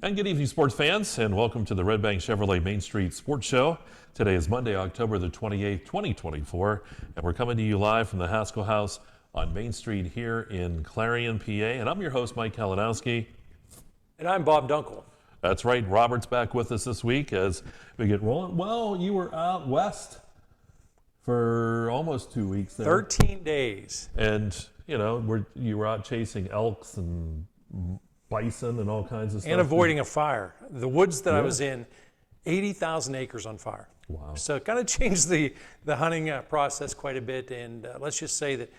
And good evening, sports fans, and welcome to the Redbank Chevrolet Main Street Sports Show. Today is Monday, October the 28th, 2024, and we're coming to you live from the Haskell House on Main Street here in Clarion, PA. And I'm your host, Mike Kalinowski. And I'm Bob Dunkle. That's right, Robert's back with us this week as we get rolling. Well, you were out west for almost 2 weeks there. 13 days. And, you were out chasing elks and bison and all kinds of stuff. And avoiding a fire. The woods that I was in, 80,000 acres on fire. Wow. So it kind of changed the hunting process quite a bit. And let's just say that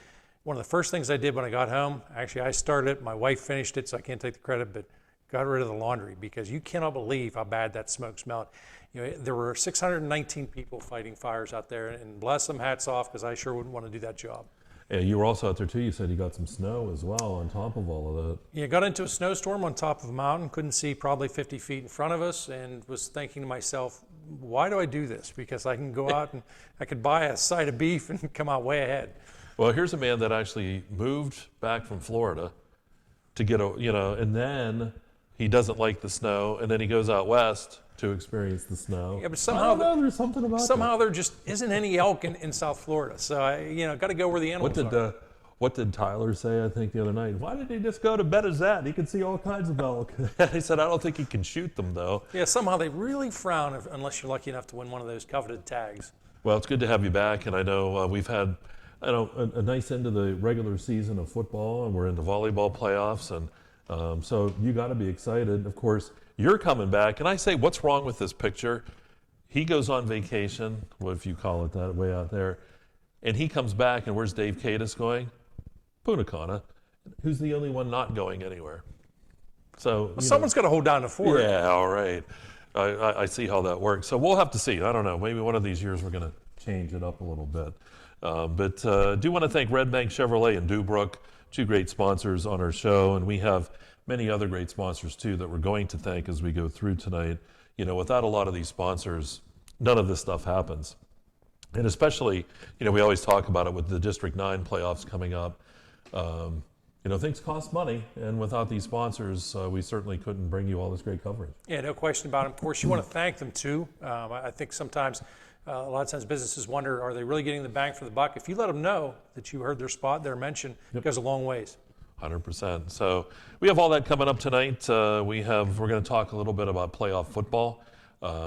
one of the first things I did when I got home, actually I started it, my wife finished it, so I can't take the credit, but got rid of the laundry because you cannot believe how bad that smoke smelled. There were 619 people fighting fires out there, and bless them, hats off, because I sure wouldn't want to do that job. And you were also out there too. You said you got some snow as well on top of all of that. Yeah, got into a snowstorm on top of a mountain, couldn't see probably 50 feet in front of us, and was thinking to myself, why do I do this? Because I can go out and I could buy a side of beef and come out way ahead. Well, here's a man that actually moved back from Florida to get and then he doesn't like the snow, and then he goes out west to experience the snow. Yeah, but somehow there's something about somehow that. there just isn't any elk in South Florida. So I got to go where the animals are. What did Tyler say, I think, the other night? Why did he just go to Betazat? He could see all kinds of elk. He said, I don't think he can shoot them, though. Yeah, somehow they really frown unless you're lucky enough to win one of those coveted tags. Well, it's good to have you back, and I know we've had a nice end of the regular season of football, and we're in the volleyball playoffs, and so you got to be excited. Of course, you're coming back, and I say, what's wrong with this picture? He goes on vacation, what if you call it that, way out there, and he comes back, and where's Dave Cadis going? Punta Cana. Who's the only one not going anywhere? So someone's got to hold down the fort. Yeah, all right. I see how that works. So we'll have to see. I don't know. Maybe one of these years we're going to change it up a little bit. But I do want to thank Redbank Chevrolet and Dubrook, two great sponsors on our show, and we have many other great sponsors too that we're going to thank as we go through tonight. Without a lot of these sponsors, none of this stuff happens. And especially, we always talk about it with the District 9 playoffs coming up. Things cost money, and without these sponsors, we certainly couldn't bring you all this great coverage. Yeah, no question about it. Of course, you want to thank them too. I think sometimes, a lot of times businesses wonder, are they really getting the bang for the buck? If you let them know that you heard their spot, their mention, it goes a long ways. 100%. So we have all that coming up tonight. We're going to talk a little bit about playoff football,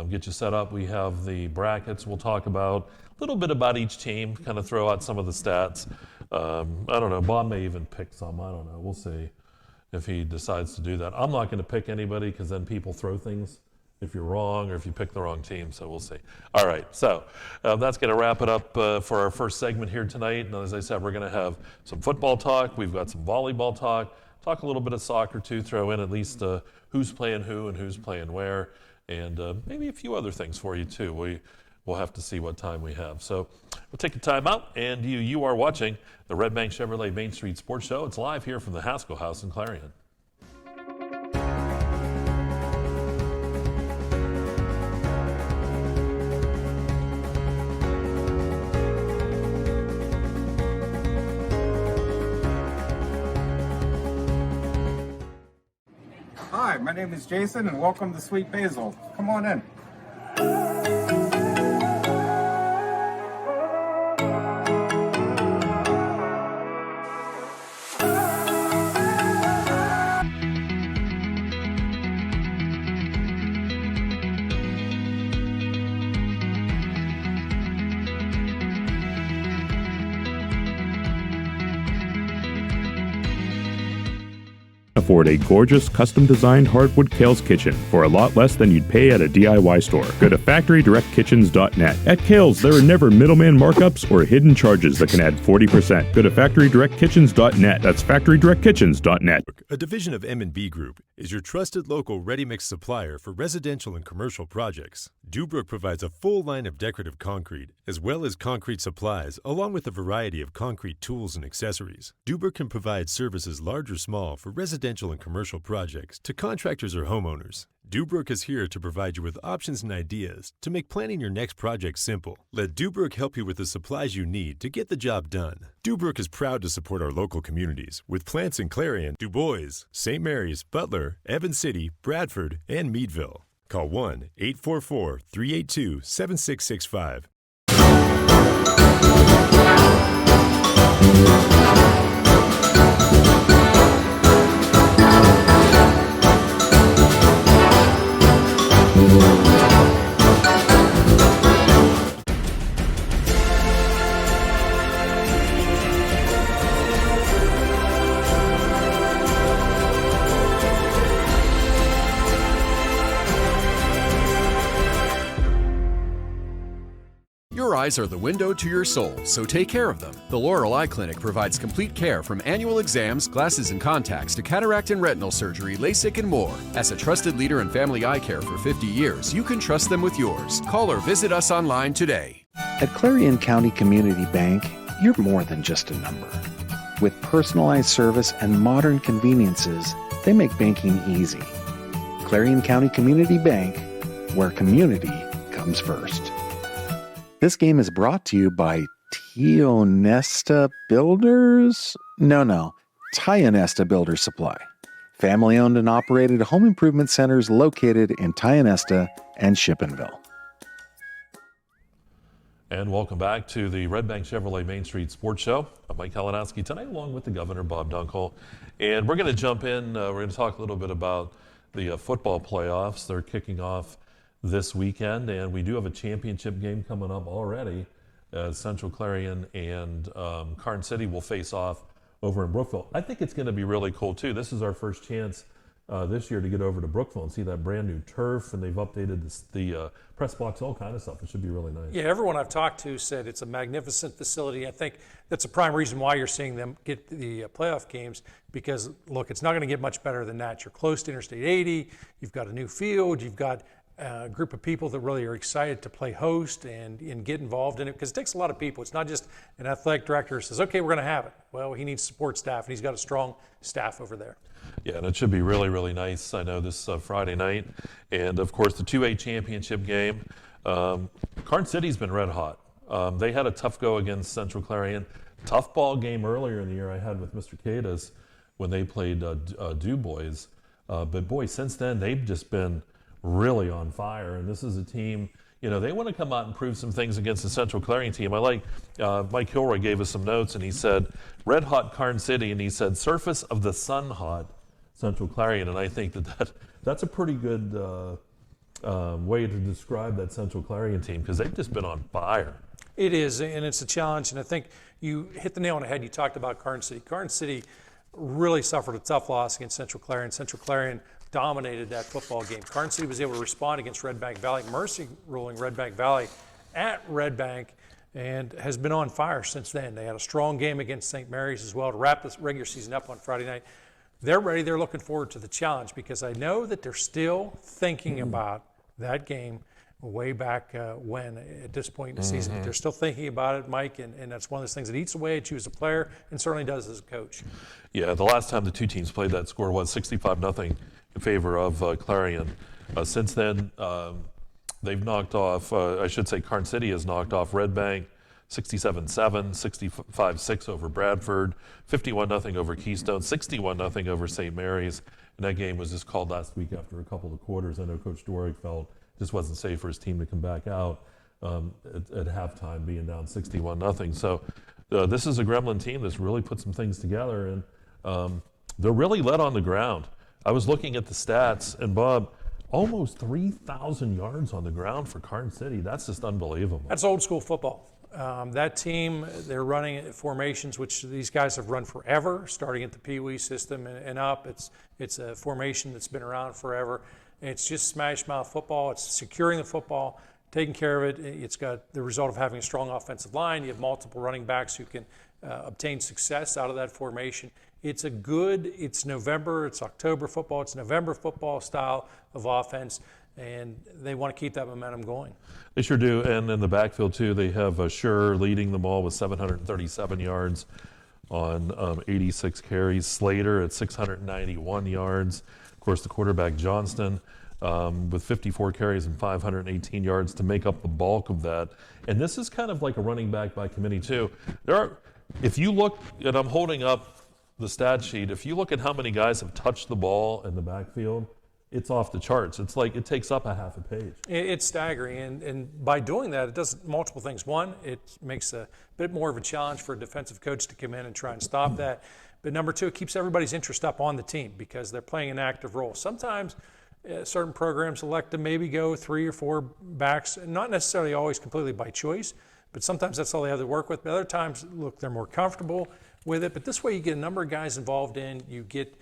get you set up. We have the brackets. We'll talk about a little bit about each team, kind of throw out some of the stats. I don't know. Bob may even pick some. I don't know. We'll see if he decides to do that. I'm not going to pick anybody because then people throw things if you're wrong or if you pick the wrong team. So we'll see. All right. So that's going to wrap it up for our first segment here tonight. And as I said, we're going to have some football talk. We've got some volleyball talk a little bit of soccer too, throw in at least who's playing who and who's playing where, and maybe a few other things for you too. We'll have to see what time we have. So we'll take a time out, and you are watching the Redbank Chevrolet Main Street Sports Show. It's live here from the Haskell House in Clarion. Hi, my name is Jason, and welcome to Sweet Basil. Come on in. Afford a gorgeous, custom-designed hardwood Kale's kitchen for a lot less than you'd pay at a DIY store. Go to FactoryDirectKitchens.net. At Kale's, there are never middleman markups or hidden charges that can add 40%. Go to FactoryDirectKitchens.net. That's FactoryDirectKitchens.net. A division of M&B Group is your trusted local ready-mix supplier for residential and commercial projects. Dubrook provides a full line of decorative concrete, as well as concrete supplies, along with a variety of concrete tools and accessories. Dubrook can provide services large or small for residential and commercial projects to contractors or homeowners. Dubrook is here to provide you with options and ideas to make planning your next project simple. Let Dubrook help you with the supplies you need to get the job done. Dubrook is proud to support our local communities with plants in Clarion, Du Bois, St. Mary's, Butler, Evans City, Bradford, and Meadville. Call 1-844-382-7665. Your eyes are the window to your soul, so take care of them. The Laurel Eye Clinic provides complete care from annual exams, glasses and contacts to cataract and retinal surgery, LASIK, and more. As a trusted leader in family eye care for 50 years, you can trust them with yours. Call or visit us online today. At Clarion County Community Bank, you're more than just a number. With personalized service and modern conveniences, they make banking easy. Clarion County Community Bank, where community comes first. This game is brought to you by Tionesta Builders? No, Tionesta Builders Supply. Family-owned and operated home improvement centers located in Tionesta and Shippenville. And welcome back to the Redbank Chevrolet Main Street Sports Show. I'm Mike Kalinowski tonight, along with the Governor, Bob Dunkle. And we're going to jump in. We're going to talk a little bit about the football playoffs. They're kicking off this weekend, and we do have a championship game coming up already. Central Clarion and Karn City will face off over in Brookville. I think it's going to be really cool too. This is our first chance this year to get over to Brookville and see that brand new turf, and they've updated the press box, all kind of stuff. It should be really nice. Yeah, everyone I've talked to said it's a magnificent facility. I think that's a prime reason why you're seeing them get the playoff games, because look, it's not going to get much better than that. You're close to Interstate 80. You've got a new field. You've got a group of people that really are excited to play host and get involved in it, because it takes a lot of people. It's not just an athletic director who says, okay, we're going to have it. Well, he needs support staff, and he's got a strong staff over there. Yeah, and it should be really, really nice. I know this Friday night. And, of course, the 2A championship game. Karn City's been red hot. They had a tough go against Central Clarion. Tough ball game earlier in the year I had with Mr. Cades when they played Du Bois. But, boy, since then, they've just been really on fire, and this is a team, they want to come out and prove some things against the Central Clarion team. I like Mike Kilroy gave us some notes, and he said red hot Karn City, and he said surface of the sun hot Central Clarion, and I think that's a pretty good way to describe that Central Clarion team, because they've just been on fire. It is, and it's a challenge, and I think you hit the nail on the head. You talked about Karn City. Karn City really suffered a tough loss against Central Clarion. Central Clarion dominated that football game. Karn City was able to respond against Redbank Valley. Mercy ruling Redbank Valley at Redbank, and has been on fire since then. They had a strong game against St. Mary's as well to wrap this regular season up on Friday night. They're ready. They're looking forward to the challenge, because I know that they're still thinking about that game way back when, at this point in the season. They're still thinking about it, Mike, and that's one of those things that eats away at you as a player and certainly does as a coach. Yeah, the last time the two teams played, that score was 65-0 in favor of Clarion. Since then, they've knocked off, Karn City has knocked off Redbank 67-7, 65-6 over Bradford, 51-0 over Keystone, 61-0 over St. Mary's. And that game was just called last week after a couple of quarters. I know Coach Dworak felt just wasn't safe for his team to come back out at halftime being down 61-0. So this is a Gremlin team that's really put some things together, and they're really led on the ground. I was looking at the stats, and Bob, almost 3,000 yards on the ground for Karn City. That's just unbelievable. That's old school football. That team, they're running formations which these guys have run forever, starting at the Pee Wee system and up. It's a formation that's been around forever. It's just smash mouth football. It's securing the football, taking care of it. It's got the result of having a strong offensive line. You have multiple running backs who can obtain success out of that formation. It's November, it's October football, it's November football style of offense, and they want to keep that momentum going. They sure do, and in the backfield too, they have Schur leading them all with 737 yards on 86 carries. Slater at 691 yards. Of course, the quarterback Johnston with 54 carries and 518 yards to make up the bulk of that. And this is kind of like a running back by committee too. If you look, and I'm holding up the stat sheet, if you look at how many guys have touched the ball in the backfield, it's off the charts. It's like it takes up a half a page. It's staggering, and by doing that, it does multiple things. One, it makes a bit more of a challenge for a defensive coach to come in and try and stop that. But number two, it keeps everybody's interest up on the team because they're playing an active role. Sometimes certain programs elect to maybe go 3 or 4 backs, not necessarily always completely by choice, but sometimes that's all they have to work with. But other times, look, they're more comfortable with it. But this way, you get a number of guys involved in. You get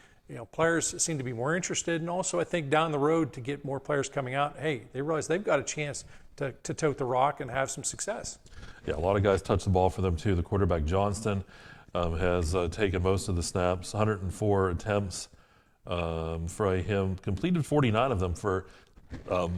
players seem to be more interested, and also I think down the road to get more players coming out, hey, they realize they've got a chance to tote the rock and have some success. Yeah, a lot of guys touch the ball for them too. The quarterback Johnston has taken most of the snaps, 104 attempts for him, completed 49 of them for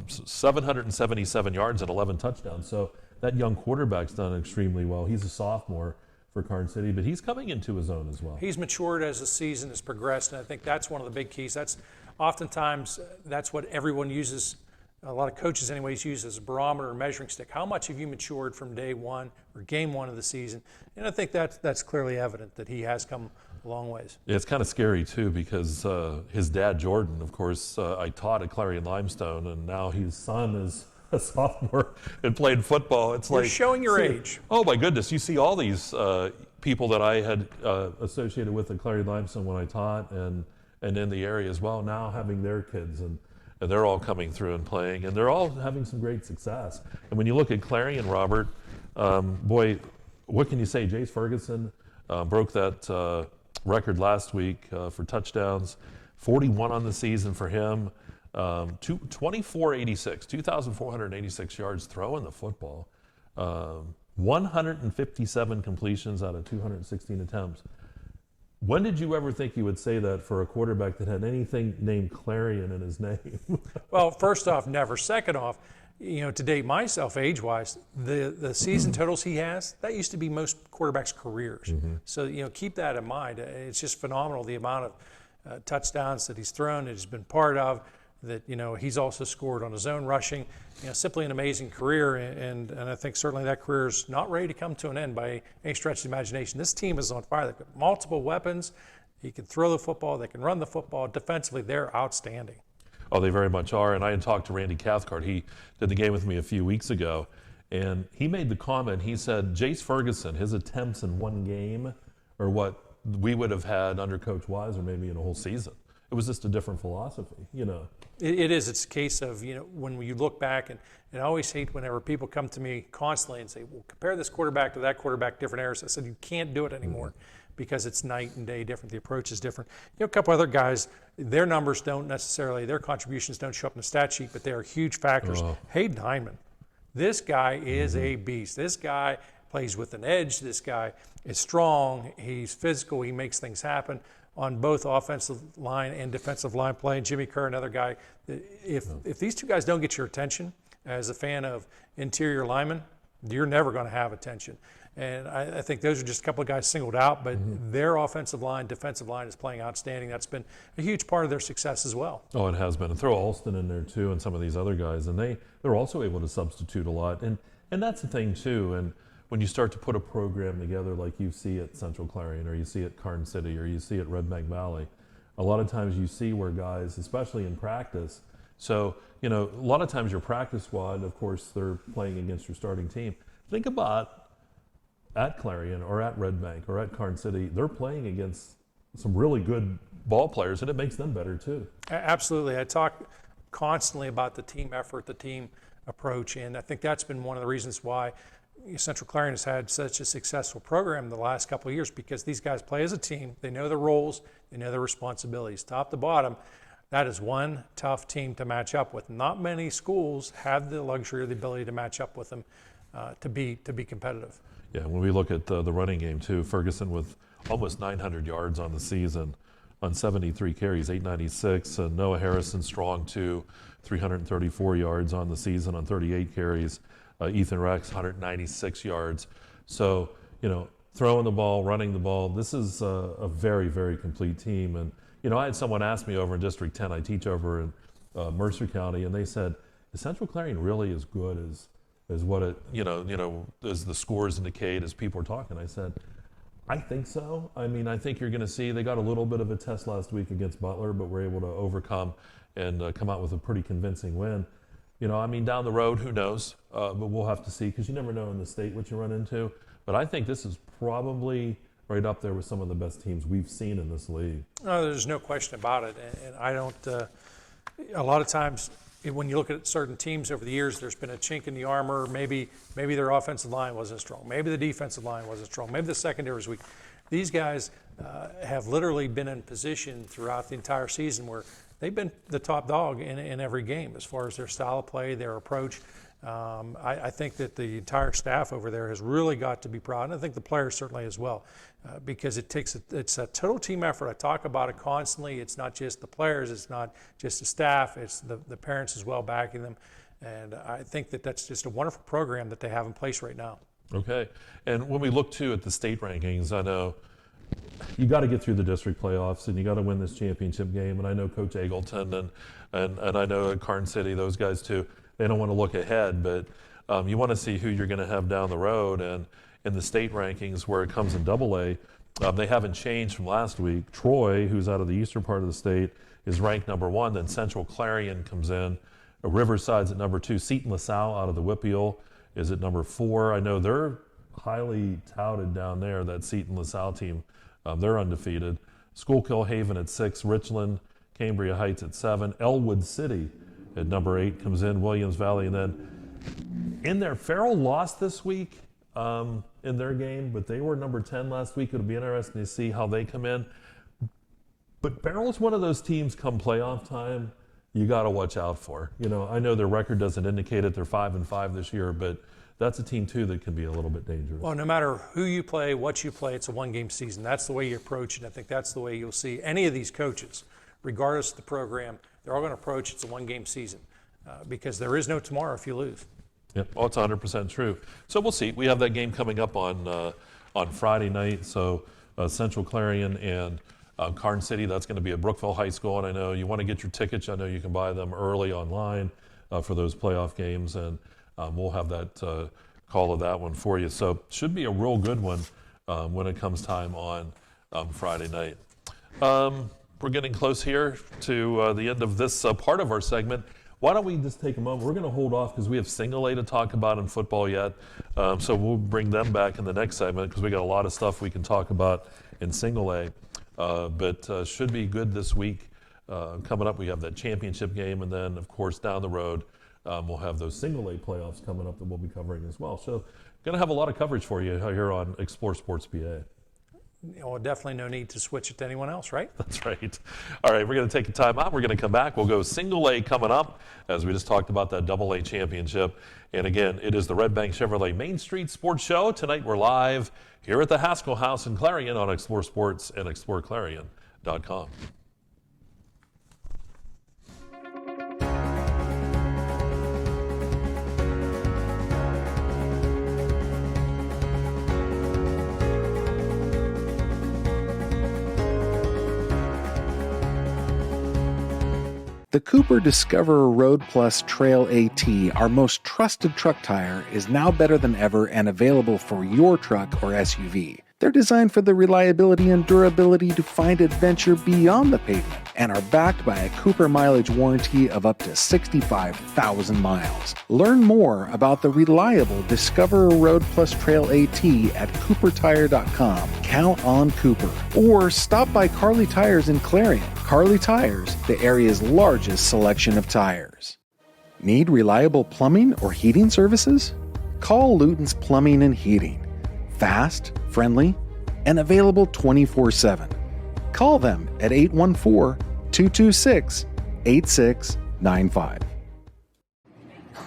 777 yards and 11 touchdowns. So that young quarterback's done extremely well. He's a sophomore for Karn City, but he's coming into his own as well. He's matured as the season has progressed, and I think that's one of the big keys. That's oftentimes that's what everyone uses, a lot of coaches anyways, use as a barometer or measuring stick. How much have you matured from day one or game one of the season? And I think that's clearly evident that he has come a long ways. Yeah, it's kind of scary too because his dad, Jordan, of course, I taught at Clarion Limestone, and now his son is a sophomore and played football. It's You're like showing your age. Oh my goodness! You see all these people that I had associated with at Clarion Limestone when I taught, and in the area as well. Now having their kids, and they're all coming through and playing, and they're all having some great success. And when you look at Clarion, Robert, boy, what can you say? Jace Ferguson broke that record last week for touchdowns, 41 on the season for him. 2,486, 2,486 yards throwing the football, 157 completions out of 216 attempts. When did you ever think you would say that for a quarterback that had anything named Clarion in his name? Well, first off, never. Second off, to date myself age-wise, the season totals he has, that used to be most quarterbacks' careers. Mm-hmm. So, keep that in mind. It's just phenomenal the amount of touchdowns that he's thrown, that he's been part of, that he's also scored on his own rushing. Simply an amazing career, and I think certainly that career is not ready to come to an end by any stretch of the imagination. This team is on fire. They've got multiple weapons. He can throw the football. They can run the football. Defensively, they're outstanding. Oh, they very much are. And I had talked to Randy Cathcart. He did the game with me a few weeks ago, and he made the comment. He said Jace Ferguson, his attempts in one game are what we would have had under Coach Wise, or maybe in a whole season. It was just a different philosophy, It is. It's a case of, when you look back, and I always hate whenever people come to me constantly and say, well, compare this quarterback to that quarterback, different eras. I said, you can't do it anymore because it's night and day different. The approach is different. A couple other guys, their numbers don't necessarily, their contributions don't show up in the stat sheet, but they are huge factors. Hayden Hyman, this guy is a beast. This guy plays with an edge. This guy is strong. He's physical. He makes things happen on both offensive line and defensive line play. Jimmy Kerr, another guy. If these two guys don't get your attention as a fan of interior linemen, you're never going to have attention. And I think those are just a couple of guys singled out, but their offensive line, defensive line is playing outstanding. That's been a huge part of their success as well. Oh, it has been. And throw Alston in there too, and some of these other guys, and they're also able to substitute a lot. And that's the thing too. And when you start to put a program together like you see at Central Clarion, or you see at Karn City, or you see at Redbank Valley, a lot of times you see where guys, especially in practice, so, a lot of times your practice squad, of course, they're playing against your starting team. Think about at Clarion or at Redbank or at Karn City, they're playing against some really good ball players, and it makes them better too. Absolutely. I talk constantly about the team effort, the team approach, and I think that's been one of the reasons why Central Clarion has had such a successful program the last couple of years, because these guys play as a team. They know their roles. They know their responsibilities. Top to bottom, that is one tough team to match up with. Not many schools have the luxury or the ability to match up with them to be competitive. Yeah, when we look at the running game too, Ferguson with almost 900 yards on the season on 73 carries, 896. Noah Harrison strong too, 334 yards on the season on 38 carries. Ethan Rex, 196 yards. So, throwing the ball, running the ball, this is a very, very complete team. And, I had someone ask me over in District 10, I teach over Mercer County, and they said, is Central Clarion really as good as what it, as the scores indicate, as people are talking? I said, I think so. I mean, I think you're going to see they got a little bit of a test last week against Butler, but were able to overcome and come out with a pretty convincing win. Down the road, who knows? But we'll have to see, because you never know in the state what you run into. But I think this is probably right up there with some of the best teams we've seen in this league. No, there's no question about it. And I don't, a lot of times when you look at certain teams over the years, there's been a chink in the armor. Maybe their offensive line wasn't strong. Maybe the defensive line wasn't strong. Maybe the secondary was weak. These guys have literally been in position throughout the entire season where they've been the top dog in every game as far as their style of play, their approach. I think that the entire staff over there has really got to be proud, and I think the players certainly as well, because it's a total team effort. I talk about it constantly. It's not just the players, it's not just the staff, it's the parents as well backing them, and I think that that's just a wonderful program that they have in place right now. Okay, and when we look too at the state rankings, I know you got to get through the district playoffs and you got to win this championship game, and I know Coach Eagleton and I know Karn City, those guys too, they don't want to look ahead, but you want to see who you're going to have down the road. And in the state rankings where it comes in AA, they haven't changed from last week. Troy, who's out of the eastern part of the state, is ranked number 1. Then Central Clarion comes in. Riverside's at number 2. Seton LaSalle out of the Whippeal is at number 4. I know they're highly touted down there, that Seton LaSalle team. They're undefeated. Schuylkill Haven at 6. Richland, Cambria Heights at 7. Elwood City at number 8 comes in. Williams Valley, and then in there, Farrell lost this week in their game, but they were number 10 last week. It'll be interesting to see how they come in. But Farrell's one of those teams come playoff time you got to watch out for. I know their record doesn't indicate it. They're 5-5 this year, but that's a team too that can be a little bit dangerous. Well, no matter who you play, what you play, it's a one-game season. That's the way you approach it. I think that's the way you'll see any of these coaches, regardless of the program, they're all going to approach it's a one-game season because there is no tomorrow if you lose. Yep, well, it's 100% true. So we'll see. We have that game coming up on Friday night. So Central Clarion and Karn City, that's going to be at Brookville High School. And I know you want to get your tickets. I know you can buy them early online for those playoff games. And we'll have that call of that one for you. So should be a real good one when it comes time on Friday night. We're getting close here to the end of this part of our segment. Why don't we just take a moment? We're going to hold off because we have single A to talk about in football yet. So we'll bring them back in the next segment because we got a lot of stuff we can talk about in single A. But should be good this week. Coming up, we have that championship game. And then, of course, down the road, we'll have those single A playoffs coming up that we'll be covering as well. So going to have a lot of coverage for you here on Explore Sports PA. Definitely no need to switch it to anyone else, right? That's right. All right, we're going to take a time out. We're going to come back. We'll go single A coming up as we just talked about that AA championship. And again, it is the Redbank Chevrolet Main Street Sports Show. Tonight we're live here at the Haskell House in Clarion on Explore Sports and exploreClarion.com. The Cooper Discoverer Road Plus Trail AT, our most trusted truck tire, is now better than ever and available for your truck or SUV. They're designed for the reliability and durability to find adventure beyond the pavement and are backed by a Cooper mileage warranty of up to 65,000 miles. Learn more about the reliable Discoverer Road Plus Trail AT at CooperTire.com. Count on Cooper. Or stop by Carly Tires in Clarion. Carly Tires, the area's largest selection of tires. Need reliable plumbing or heating services? Call Luton's Plumbing and Heating. Fast, friendly, and available 24/7. Call them at 814-226-8695.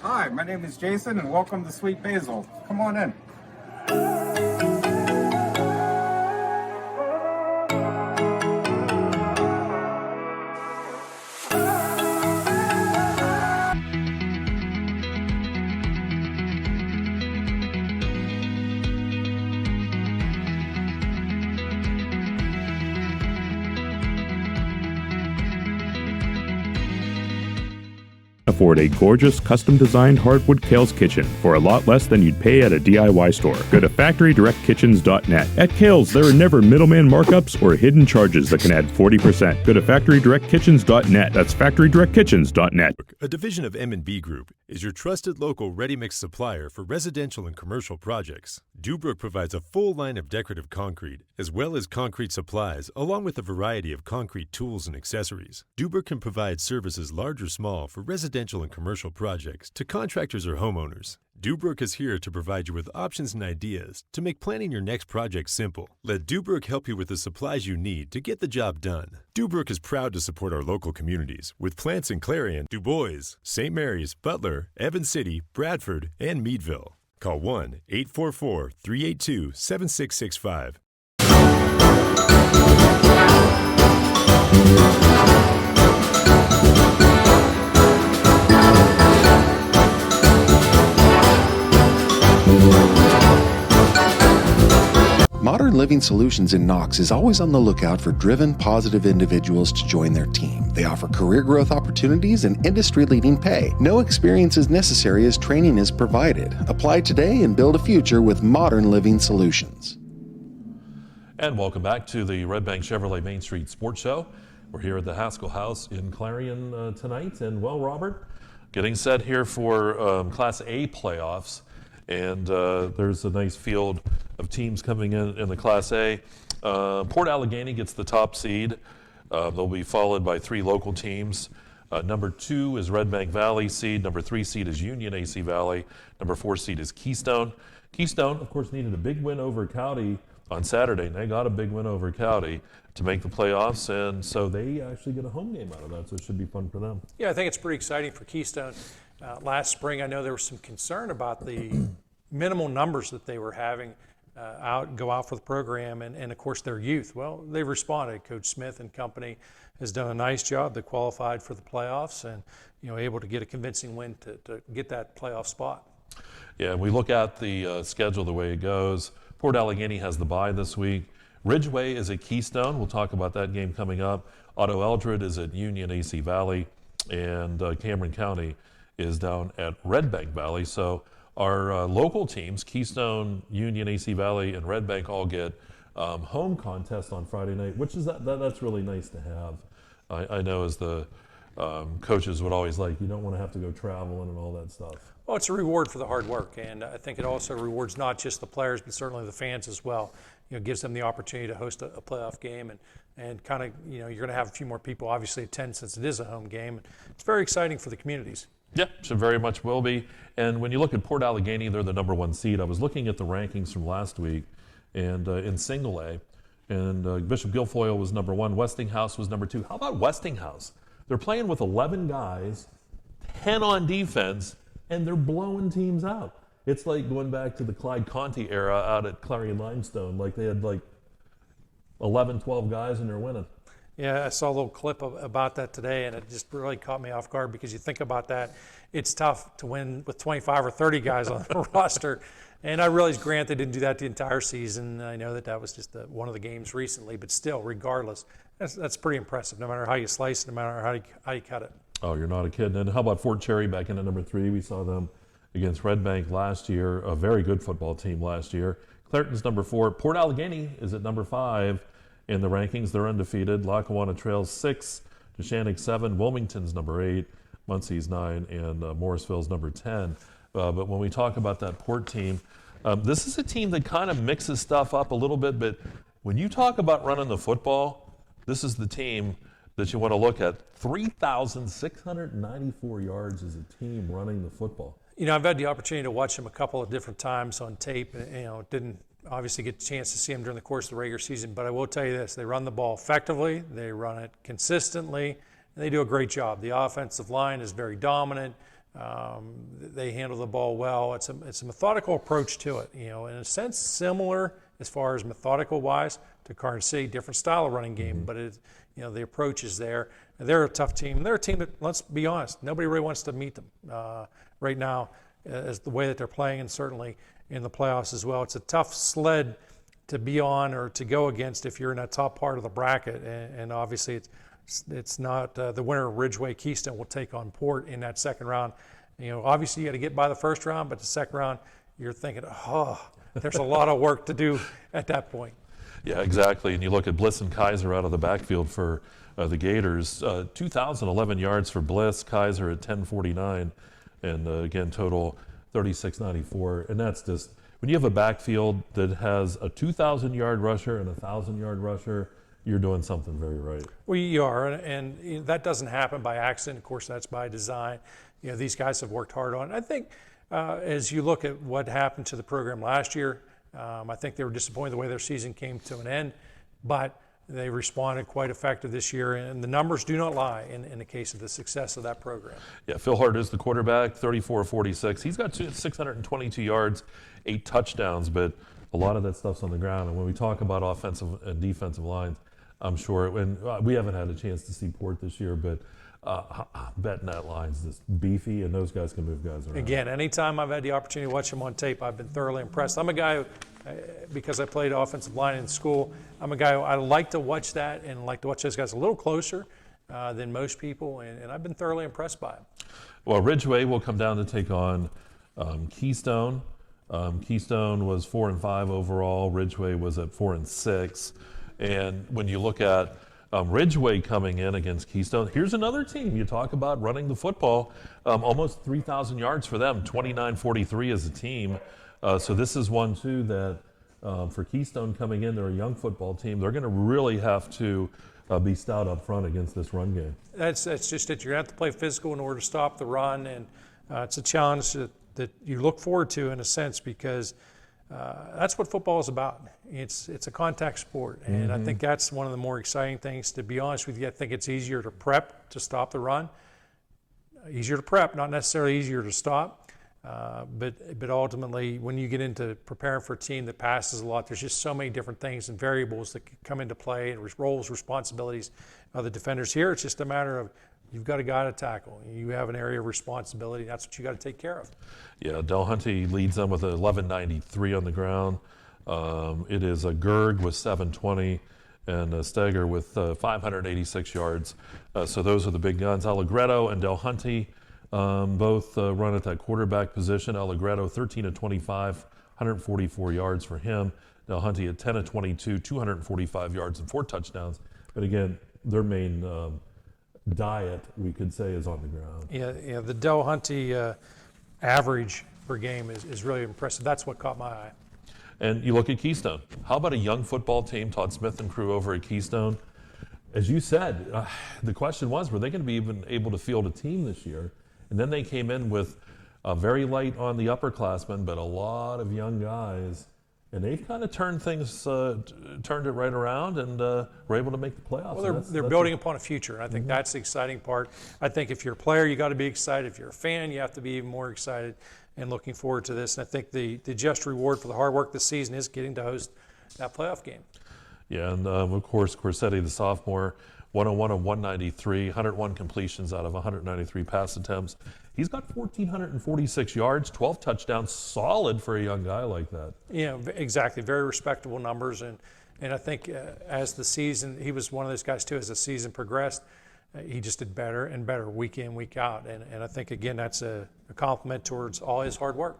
Hi, my name is Jason, and welcome to Sweet Basil. Come on in. Afford a gorgeous, custom-designed hardwood Kales kitchen for a lot less than you'd pay at a DIY store. Go to FactoryDirectKitchens.net. At Kales, there are never middleman markups or hidden charges that can add 40%. Go to FactoryDirectKitchens.net. That's FactoryDirectKitchens.net. A division of M&B Group is your trusted local ready-mix supplier for residential and commercial projects. Dubrook provides a full line of decorative concrete, as well as concrete supplies, along with a variety of concrete tools and accessories. Dubrook can provide services large or small for residential and commercial projects to contractors or homeowners. Dubrook is here to provide you with options and ideas to make planning your next project simple. Let Dubrook help you with the supplies you need to get the job done. Dubrook is proud to support our local communities with plants in Clarion, Du Bois, St. Mary's, Butler, Evans City, Bradford, and Meadville. Call 1-844-382-7665. Modern Living Solutions in Knox is always on the lookout for driven, positive individuals to join their team. They offer career growth opportunities and industry-leading pay. No experience is necessary as training is provided. Apply today and build a future with Modern Living Solutions. And welcome back to the Redbank Chevrolet Main Street Sports Show. We're here at the Haskell House in Clarion tonight. And well, Robert, getting set here for Class A playoffs. And there's a nice field of teams coming in the Class A. Port Allegheny gets the top seed. They'll be followed by 3 local teams. Number 2 is Redbank Valley seed. Number 3 seed is Union AC Valley. Number 4 seed is Keystone. Keystone, of course, needed a big win over Cowdy on Saturday, and they got a big win over Cowdy to make the playoffs, and so they actually get a home game out of that, so it should be fun for them. Yeah, I think it's pretty exciting for Keystone. Last spring, I know there was some concern about the minimal numbers that they were having go out for the program, and of course their youth. Well, they've responded. Coach Smith and company has done a nice job. They qualified for the playoffs and able to get a convincing win to get that playoff spot. Yeah, we look at the schedule the way it goes. Port Allegheny has the bye this week. Ridgeway is at Keystone. We'll talk about that game coming up. Otto Eldred is at Union AC Valley, and Cameron County is down at Redbank Valley. So our local teams, Keystone, Union AC Valley, and Redbank, all get home contest on Friday night, which is that's really nice to have. I know as the coaches would always like, you don't want to have to go traveling and all that stuff. Well, it's a reward for the hard work, and I think it also rewards not just the players, but certainly the fans as well. Gives them the opportunity to host a playoff game, and kind of, you're going to have a few more people obviously attend since it is a home game. It's very exciting for the communities. Yeah, so very much will be. And when you look at Port Allegheny, they're the number 1 seed. I was looking at the rankings from last week, and in single A, and Bishop Guilfoyle was number 1. Westinghouse was number 2. How about Westinghouse? They're playing with 11 guys, 10 on defense, and they're blowing teams out. It's like going back to the Clyde Conti era out at Clarion Limestone. Like they had 11, 12 guys and they're winning. Yeah, I saw a little clip about that today, and it just really caught me off guard because you think about that. It's tough to win with 25 or 30 guys on the roster. And I realize, Grant, they didn't do that the entire season. I know that was just one of the games recently, but still, regardless, that's pretty impressive, no matter how you slice it, no matter how you cut it. Oh, you're not a kid. And how about Fort Cherry back in at number 3? We saw them against Redbank last year, a very good football team last year. Clareton's number 4. Port Allegheny is at number 5 in the rankings. They're undefeated. Lackawanna Trails 6, Neshannock 7, Wilmington's number 8, Muncie's 9, and Morrisville's number 10. But when we talk about that Port team, this is a team that kind of mixes stuff up a little bit, but when you talk about running the football, this is the team that you want to look at. 3,694 yards as a team running the football. I've had the opportunity to watch them a couple of different times on tape. Didn't obviously get the chance to see them during the course of the regular season, but I will tell you this: they run the ball effectively, they run it consistently, and they do a great job. The offensive line is very dominant. They handle the ball well. It's a methodical approach to it. In a sense, similar as far as methodical wise to Carson City, different style of running game, but the approach is there. They're a tough team. They're a team that, let's be honest, nobody really wants to meet them right now, as the way that they're playing, and certainly in the playoffs as well. It's a tough sled to be on or to go against if you're in that top part of the bracket, and obviously It's not the winner of Ridgeway Keystone will take on Port in that second round. Obviously you got to get by the first round, but the second round, you're thinking, oh, there's a lot of work to do at that point. Yeah, exactly. And you look at Bliss and Kaiser out of the backfield for the Gators. 2,011 yards for Bliss, Kaiser at 1049, and again, total 3694. And that's just, when you have a backfield that has a 2,000-yard rusher and a 1,000-yard rusher, you're doing something very right. Well, you are, and that doesn't happen by accident. Of course, that's by design. These guys have worked hard on it. I think as you look at what happened to the program last year, I think they were disappointed the way their season came to an end, but they responded quite effective this year, and the numbers do not lie in the case of the success of that program. Yeah, Phil Hart is the quarterback, 34-46. He's got 622 yards, 8 touchdowns, but a lot of that stuff's on the ground. And when we talk about offensive and defensive lines, I'm sure, when we haven't had a chance to see Port this year, but betting that line's just beefy, and those guys can move guys around. Again, anytime I've had the opportunity to watch them on tape, I've been thoroughly impressed. I'm a guy who, because I played offensive line in school, I'm a guy who I like to watch that and like to watch those guys a little closer than most people, and I've been thoroughly impressed by them. Well, Ridgeway will come down to take on Keystone. Keystone was 4-5 overall. Ridgeway was at 4-6. And when you look at Ridgeway coming in against Keystone, here's another team. You talk about running the football, almost 3,000 yards for them, 29-43 as a team. So this is one, too, that for Keystone coming in, they're a young football team. They're going to really have to be stout up front against this run game. That's just it. You're going to have to play physical in order to stop the run, and it's a challenge that you look forward to in a sense, because that's what football is about. It's a contact sport, and I think that's one of the more exciting things. To be honest with you, I think it's easier to prep to stop the run. Easier to prep, not necessarily easier to stop. But ultimately, when you get into preparing for a team that passes a lot, there's just so many different things and variables that come into play, and roles, responsibilities of the defenders. Here, it's just a matter of you've got a guy to tackle. You have an area of responsibility. That's what you got to take care of. Yeah, Delhunty leads them with 1193 on the ground. It is a Gerg with 720 and a Steger with 586 yards. So those are the big guns. Allegretto and Delhunty both run at that quarterback position. Allegretto 13-25, 144 yards for him. Delhunty at 10-22, 245 yards and 4 touchdowns. But again, their main diet, we could say, is on the ground. Yeah, the Delhunty average per game is really impressive. That's what caught my eye. And you look at Keystone. How about a young football team, Todd Smith and crew over at Keystone? As you said, the question was, were they going to be even able to field a team this year? And then they came in with very light on the upperclassmen, but a lot of young guys. And they've kind of turned it right around, and were able to make the playoffs. Well, they're building upon a future, and I think that's the exciting part. I think if you're a player, you got to be excited. If you're a fan, you have to be even more excited and looking forward to this. And I think the just reward for the hard work this season is getting to host that playoff game. Yeah, and of course, Corsetti, the sophomore, 101 of 193, 101 completions out of 193 pass attempts. He's got 1,446 yards, 12 touchdowns, solid for a young guy like that. Yeah, exactly. Very respectable numbers. And I think as the season, he was one of those guys too, as the season progressed, he just did better and better week in, week out. And I think, again, that's a compliment towards all his hard work.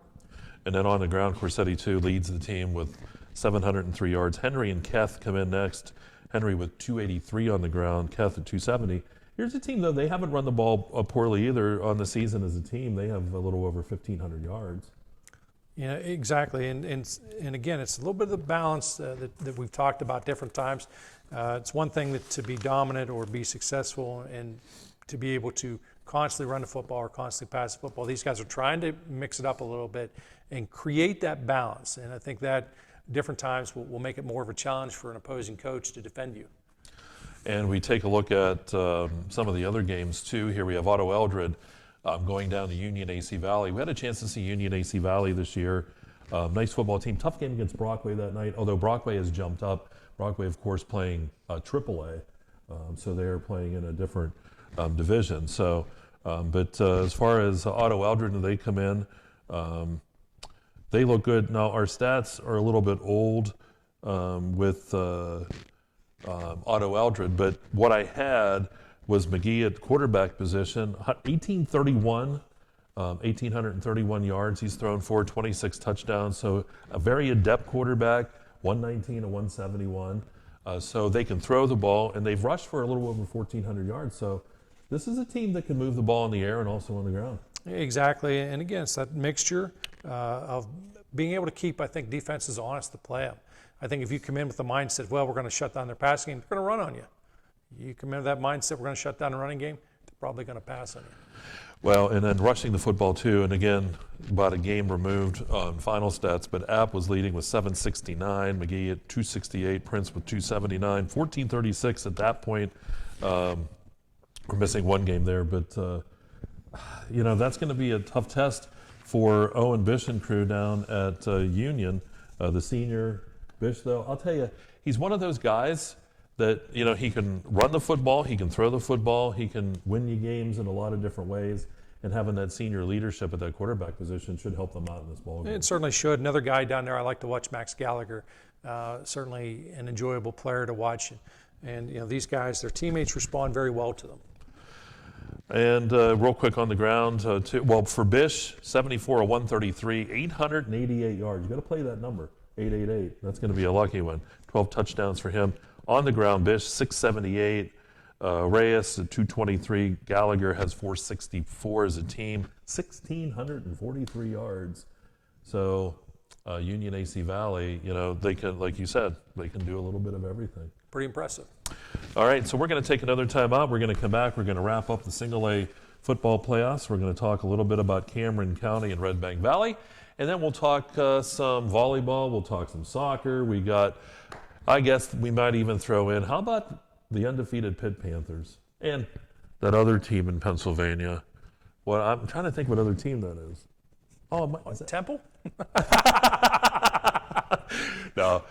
And then on the ground, Corsetti, too, leads the team with 703 yards. Henry and Keth come in next. Henry with 283 on the ground, Keth at 270. Here's a team, though, they haven't run the ball poorly either on the season as a team. They have a little over 1,500 yards. Yeah, exactly. And again, it's a little bit of the balance that we've talked about different times. It's one thing to be dominant or be successful and to be able to constantly run the football or constantly pass the football. These guys are trying to mix it up a little bit and create that balance. And I think that different times will make it more of a challenge for an opposing coach to defend you. And we take a look at some of the other games, too. Here we have Otto Eldred going down to Union AC Valley. We had a chance to see Union AC Valley this year. Nice football team. Tough game against Brockway that night, although Brockway has jumped up. Brockway, of course, playing AAA, so they're playing in a different division. So, but as far as Otto Eldred, they come in, they look good. Now, our stats are a little bit old with Otto Aldred, but what I had was McGee at quarterback position, 1,831 yards he's thrown for, 26 touchdowns, so a very adept quarterback, 119 and 171. So they can throw the ball, and they've rushed for a little over 1,400 yards. So this is a team that can move the ball in the air and also on the ground. Exactly, and again, it's that mixture of being able to keep, I think, defenses honest to play them. I think if you come in with the mindset, well, we're going to shut down their passing game, they're going to run on you. You come in with that mindset, we're going to shut down the running game, they're probably going to pass on you. Well, and then rushing the football too, and again, about a game removed on final stats, but App was leading with 769, McGee at 268, Prince with 279, 1436 at that point. We're missing one game there, but that's going to be a tough test for Owen Bish and crew down at Union. The senior Bish, though, I'll tell you, he's one of those guys that, he can run the football, he can throw the football, he can win you games in a lot of different ways, and having that senior leadership at that quarterback position should help them out in this ball game. It certainly should. Another guy down there, I like to watch Max Gallagher, certainly an enjoyable player to watch. And these guys, their teammates respond very well to them. And real quick on the ground, for Bish, 74 of 133, 888 yards. You got to play that number, 888. That's going to be a lucky one. 12 touchdowns for him. On the ground, Bish, 678. Reyes at 223. Gallagher has 464 as a team. 1,643 yards. So Union AC Valley, they can, like you said, they can do a little bit of everything. Pretty impressive. All right, so we're going to take another time out. We're going to come back. We're going to wrap up the single A football playoffs. We're going to talk a little bit about Cameron County and Redbank Valley. And then we'll talk some volleyball. We'll talk some soccer. We got, I guess we might even throw in, how about the undefeated Pitt Panthers and that other team in Pennsylvania? Well, I'm trying to think what other team that is. Oh, is that Temple? No,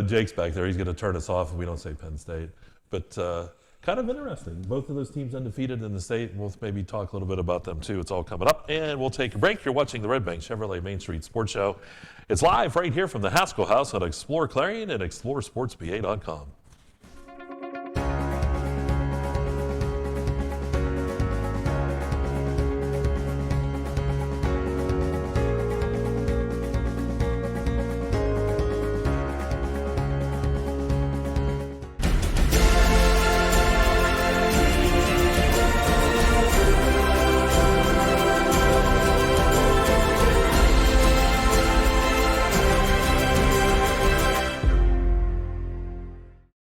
Jake's back there. He's going to turn us off if we don't say Penn State. But kind of interesting. Both of those teams undefeated in the state. We'll maybe talk a little bit about them too. It's all coming up. And we'll take a break. You're watching the Redbank Chevrolet Main Street Sports Show. It's live right here from the Haskell House on exploreClarion and exploreSportsBA.com.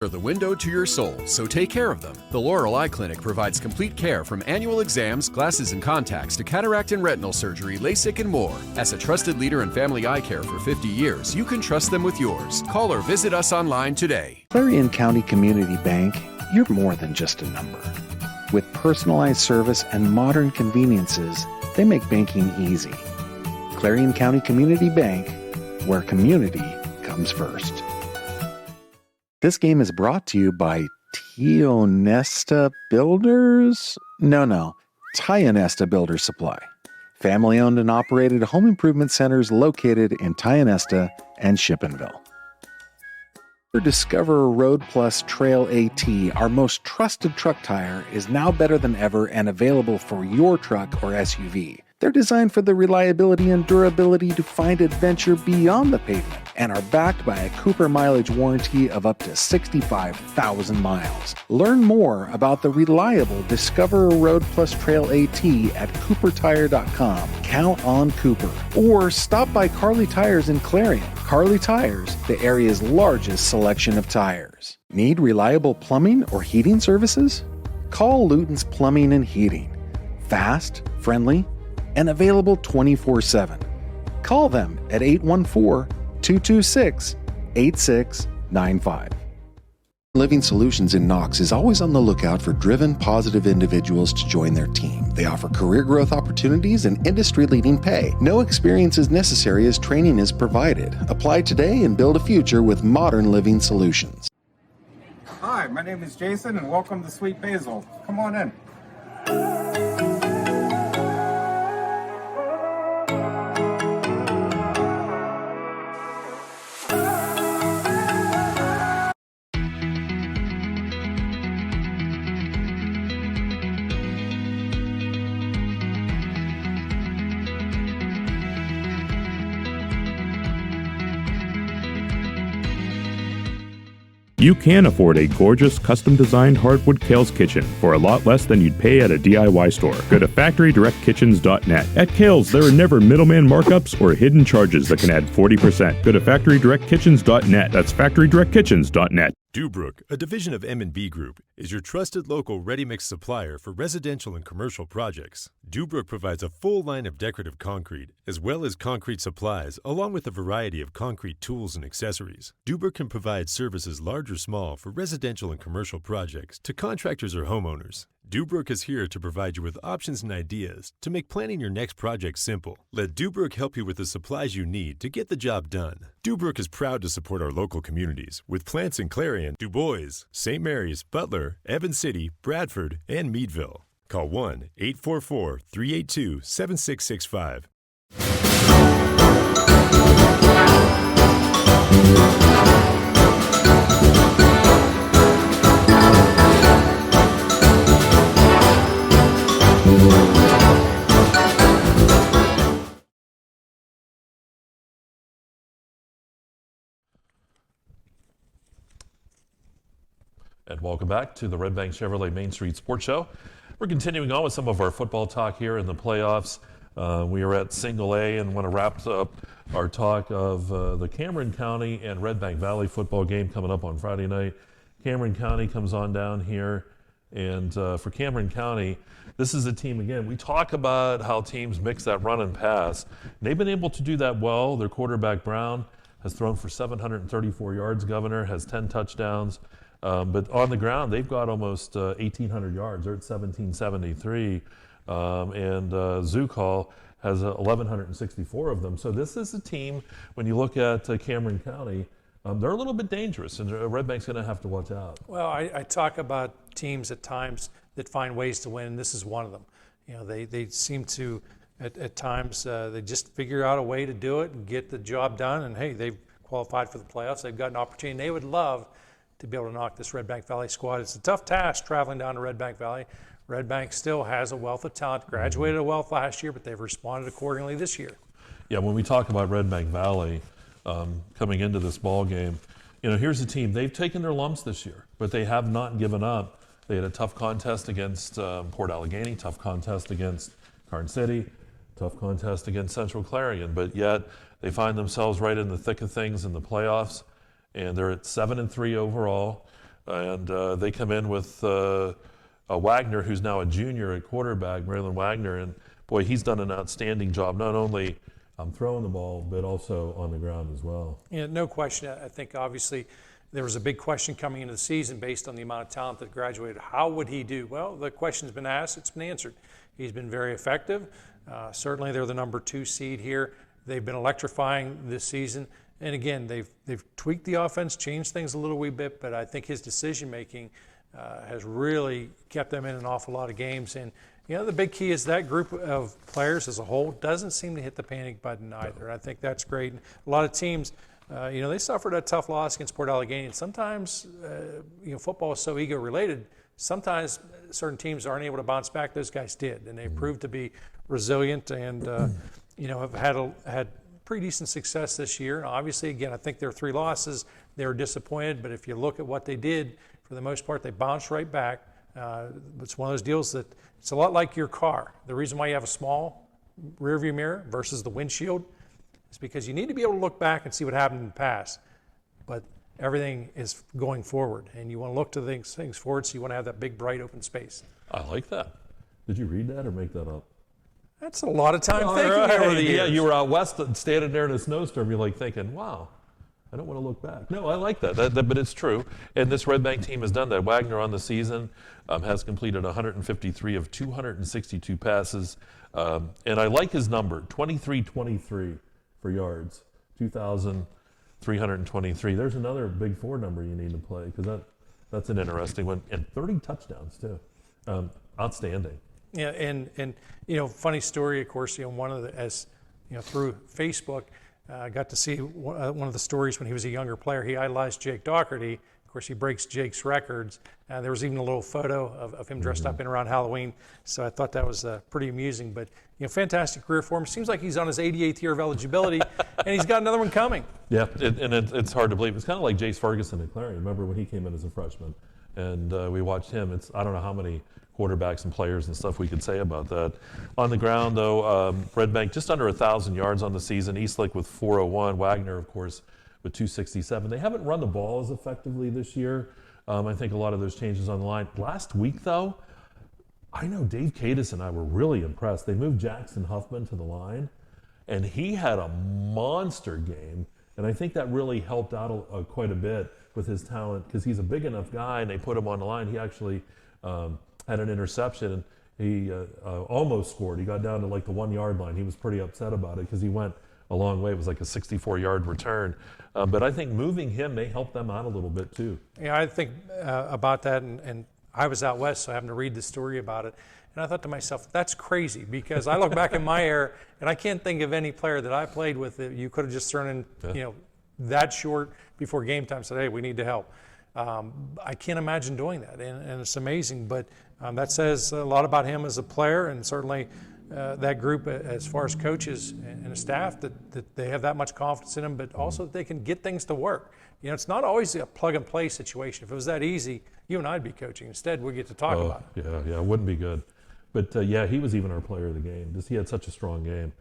Are the window to your soul, so take care of them. The Laurel Eye Clinic provides complete care from annual exams, glasses and contacts to cataract and retinal surgery, LASIK and more. As a trusted leader in family eye care for 50 years, you can trust them with yours. Call or visit us online today. Clarion County Community Bank, you're more than just a number. With personalized service and modern conveniences, they make banking easy. Clarion County Community Bank, where community comes first. This game is brought to you by Tionesta Builders? No, Tionesta Builders Supply. Family-owned and operated home improvement centers located in Tionesta and Shippenville. Discover Road Plus Trail AT, our most trusted truck tire, is now better than ever and available for your truck or SUV. They're designed for the reliability and durability to find adventure beyond the pavement and are backed by a Cooper mileage warranty of up to 65,000 miles. Learn more about the reliable Discover Road Plus Trail AT at CooperTire.com. Count on Cooper. Or stop by Carly Tires in Clarion. Carly Tires, the area's largest selection of tires. Need reliable plumbing or heating services? Call Luton's Plumbing and Heating. Fast, friendly, and available 24/7. Call them at 814-226-8695. Living Solutions in Knox is always on the lookout for driven, positive individuals to join their team. They offer career growth opportunities and industry-leading pay. No experience is necessary as training is provided. Apply today and build a future with modern Living Solutions. Hi, my name is Jason, and welcome to Sweet Basil. Come on in. You can afford a gorgeous, custom-designed hardwood Kale's kitchen for a lot less than you'd pay at a DIY store. Go to FactoryDirectKitchens.net. At Kale's, there are never middleman markups or hidden charges that can add 40%. Go to FactoryDirectKitchens.net. That's FactoryDirectKitchens.net. Dubrook, a division of M&B Group, is your trusted local ready-mix supplier for residential and commercial projects. Dubrook provides a full line of decorative concrete, as well as concrete supplies, along with a variety of concrete tools and accessories. Dubrook can provide services large or small for residential and commercial projects to contractors or homeowners. Dubrook is here to provide you with options and ideas to make planning your next project simple. Let Dubrook help you with the supplies you need to get the job done. Dubrook is proud to support our local communities with plants in Clarion, Du Bois, St. Mary's, Butler, Evans City, Bradford, and Meadville. Call 1-844-382-7665. And welcome back to the Redbank Chevrolet Main Street Sports Show. We're continuing on with some of our football talk here in the playoffs. We are at Single A and want to wrap up our talk of the Cameron County and Redbank Valley football game coming up on Friday night. Cameron County comes on down here, and for Cameron County, this is a team, again, we talk about how teams mix that run and pass. They've been able to do that well. Their quarterback, Brown, has thrown for 734 yards, Governor, has 10 touchdowns. But on the ground, they've got almost 1,800 yards. They're at 1,773. And Zukal has 1,164 of them. So this is a team, when you look at Cameron County, they're a little bit dangerous, and Redbank's going to have to watch out. Well, I talk about teams at times that find ways to win, and this is one of them. You know, they seem to, at times, they just figure out a way to do it and get the job done. And hey, they've qualified for the playoffs. They've got an opportunity. They would love to be able to knock this Redbank Valley squad. It's a tough task traveling down to Redbank Valley. Redbank still has a wealth of talent, graduated a wealth last year, but they've responded accordingly this year. Yeah, when we talk about Redbank Valley coming into this ball game, you know, here's a team. They've taken their lumps this year, but they have not given up. They had a tough contest against Port Allegheny, tough contest against Carn City, tough contest against Central Clarion, but yet they find themselves right in the thick of things in the playoffs. And they're at 7-3 overall, and they come in with Wagner, who's now a junior at quarterback, Braylon Wagner, and boy, he's done an outstanding job, not only throwing the ball, but also on the ground as well. Yeah, no question. I think obviously there was a big question coming into the season based on the amount of talent that graduated. How would he do? Well, the question's been asked, it's been answered. He's been very effective. Certainly they're the number 2 seed here. They've been electrifying this season. And again, they've tweaked the offense, changed things a little wee bit, but I think his decision-making has really kept them in an awful lot of games. And, you know, the big key is that group of players as a whole doesn't seem to hit the panic button either. I think that's great. And a lot of teams, you know, they suffered a tough loss against Port Allegheny. And sometimes, you know, football is so ego-related, sometimes certain teams aren't able to bounce back. Those guys did, and they proved to be resilient and, you know, have had pretty decent success this year. Obviously, again, I think their 3 losses, they were disappointed, but if you look at what they did, for the most part, they bounced right back. It's one of those deals that it's a lot like your car. The reason why you have a small rearview mirror versus the windshield is because you need to be able to look back and see what happened in the past. But everything is going forward, and you want to look to things forward, so you want to have that big, bright, open space. I like that. Did you read that or make that up? That's a lot of time thinking right. over the years. Yeah, you were out west standing there in a snowstorm. You're like thinking, wow, I don't want to look back. No, I like that, but it's true. And this Redbank team has done that. Wagner on the season has completed 153 of 262 passes. And I like his number, 23-23 for yards, 2,323. There's another big 4 number you need to play, because that's an interesting one. And 30 touchdowns, too. Outstanding. Yeah, and you know, funny story, of course, you know, one of the, as you know, through Facebook, I got to see one of the stories when he was a younger player. He idolized Jake Doherty. Of course, he breaks Jake's records. There was even a little photo of him dressed up in around Halloween. So I thought that was pretty amusing. But, fantastic career for him. Seems like he's on his 88th year of eligibility, and he's got another one coming. Yeah, it's hard to believe. It's kind of like Jace Ferguson at Clarion. Remember when he came in as a freshman? And we watched him. I don't know how many quarterbacks and players and stuff we could say about that. On the ground, though, Redbank just under 1,000 yards on the season. Eastlick with 401. Wagner, of course, with 267. They haven't run the ball as effectively this year. I think a lot of those changes on the line. Last week, though, I know Dave Cadis and I were really impressed. They moved Jackson Huffman to the line, and he had a monster game. And I think that really helped out quite a bit with his talent because he's a big enough guy, and they put him on the line. He actually had an interception, and he almost scored. He got down to like the 1 yard line. He was pretty upset about it because he went a long way. It was like a 64-yard return. But I think moving him may help them out a little bit too. Yeah, I think about that, and I was out west, so I happened to read the story about it. And I thought to myself, that's crazy, because I look back in my era, and I can't think of any player that I played with that you could have just thrown in, that short before game time, said, hey, we need to help. I can't imagine doing that, and it's amazing. But that says a lot about him as a player, and certainly that group as far as coaches and a staff, that they have that much confidence in him, but also that they can get things to work. It's not always a plug-and-play situation. If it was that easy, you and I'd be coaching. Instead, we get to talk about it. Yeah, it wouldn't be good. But, he was even our player of the game. He had such a strong game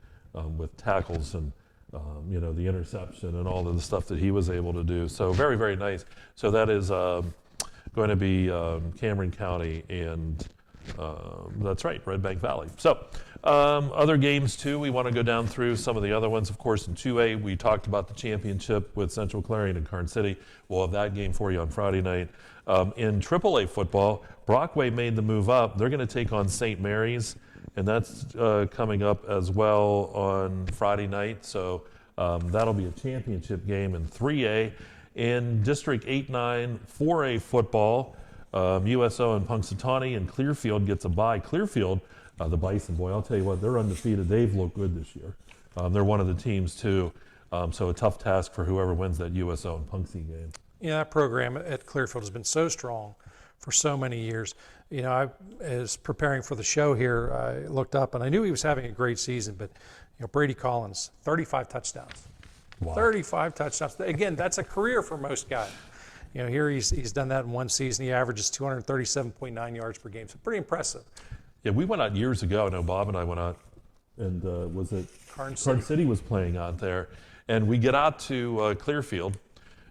with tackles and, the interception and all of the stuff that he was able to do. So very, very nice. So that is going to be Cameron County and that's right, Redbank Valley. So other games too, we want to go down through some of the other ones. Of course, in 2A, we talked about the championship with Central Clarion and Karn City. We'll have that game for you on Friday night. In AAA football, Brockway made the move up. They're going to take on St. Mary's, and that's coming up as well on Friday night. So that'll be a championship game in 3A. In District 8-9, 4A football, USO and Punxsutawney and Clearfield gets a bye. Clearfield, the Bison, boy, I'll tell you what, they're undefeated. They've looked good this year. They're one of the teams too. So a tough task for whoever wins that USO and Punxsutawney game. That program at Clearfield has been so strong for so many years. I was preparing for the show here, I looked up and I knew he was having a great season, but Brady Collins, 35 touchdowns. Wow. 35 touchdowns. Again, that's a career for most guys. Here he's done that in one season. He averages 237.9 yards per game. So pretty impressive. Yeah, we went out years ago. I know Bob and I went out, and was it Karn City was playing out there. And we get out to Clearfield,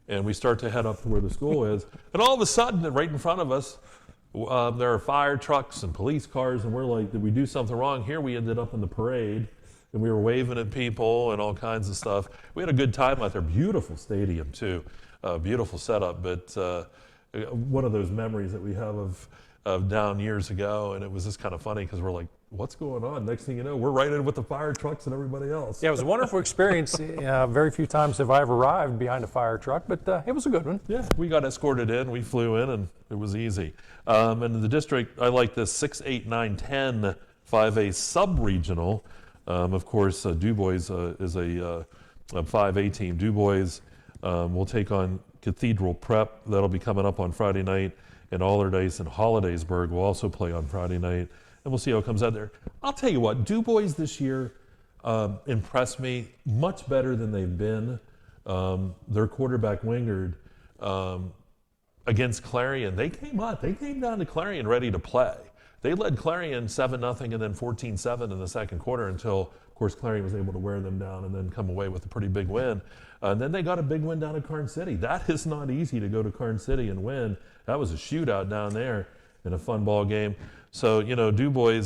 and we start to head up to where the school is. And all of a sudden, right in front of us, there are fire trucks and police cars, and we're like, did we do something wrong? Here we ended up in the parade, and we were waving at people and all kinds of stuff. We had a good time out there. Beautiful stadium, too. Beautiful setup, but one of those memories that we have of down years ago, and it was just kind of funny because we're like, what's going on? Next thing you know, we're right in with the fire trucks and everybody else. Yeah, it was a wonderful experience. Very few times have I ever arrived behind a fire truck, but it was a good one. Yeah, we got escorted in, we flew in, and it was easy. And in the district, I like this 6, 8, 9, 10 5A sub-regional. Of course, Du Bois is a 5A team. Du Bois will take on Cathedral Prep. That'll be coming up on Friday night. And Allardyce and Hollidaysburg will also play on Friday night. And we'll see how it comes out there. I'll tell you what, Du Bois this year impressed me much better than they've been. Their quarterback Wingard against Clarion, they came up. They came down to Clarion ready to play. They led Clarion 7-0 and then 14-7 in the second quarter until, of course, Clarion was able to wear them down and then come away with a pretty big win. And then they got a big win down at Karn City. That is not easy to go to Karn City and win. That was a shootout down there in a fun ball game. So, Du Bois,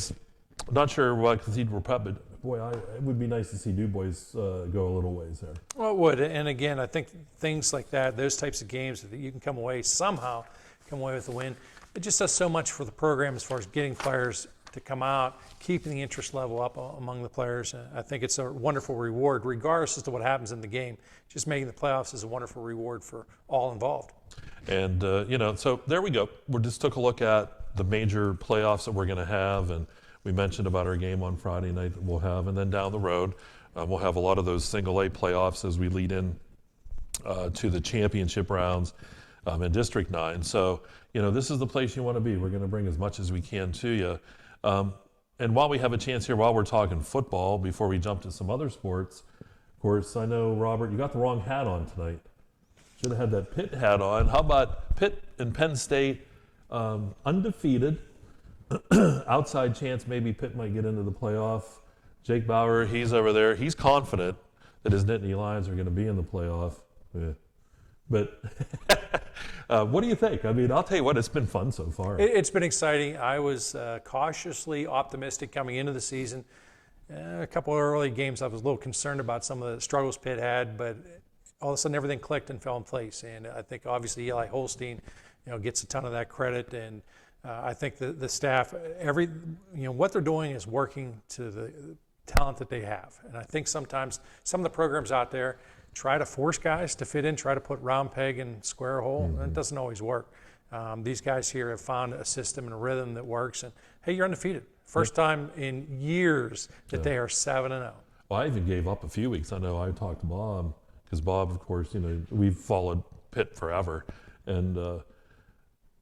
not sure what Cathedral Prep, but boy, it would be nice to see Du Bois go a little ways there. Well, it would. And again, I think things like that, those types of games that you can come away with a win, it just does so much for the program as far as getting players to come out, keeping the interest level up among the players. I think it's a wonderful reward, regardless as to what happens in the game. Just making the playoffs is a wonderful reward for all involved. And, so there we go. We just took a look at the major playoffs that we're going to have, and we mentioned about our game on Friday night that we'll have, and then down the road, we'll have a lot of those single A playoffs as we lead in to the championship rounds. in District 9. So, this is the place you want to be. We're going to bring as much as we can to you. And while we have a chance here, while we're talking football, before we jump to some other sports, of course, I know, Robert, you got the wrong hat on tonight. Should have had that Pitt hat on. How about Pitt and Penn State, undefeated? Outside chance maybe Pitt might get into the playoff. Jake Bauer, he's over there. He's confident that his Nittany Lions are going to be in the playoff. Yeah. But what do you think? I mean, I'll tell you what, it's been fun so far. It's been exciting. I was cautiously optimistic coming into the season. A couple of early games, I was a little concerned about some of the struggles Pitt had, but all of a sudden everything clicked and fell in place. And I think obviously Eli Holstein, gets a ton of that credit. And I think the staff, what they're doing is working to the talent that they have. And I think sometimes some of the programs out there try to force guys to fit in, try to put round peg in square hole, and it doesn't always work. These guys here have found a system and a rhythm that works, and hey, you're undefeated. First time in years that they are 7-0. Well, I even gave up a few weeks. I know I talked to Bob, because Bob, of course, we've followed Pitt forever, and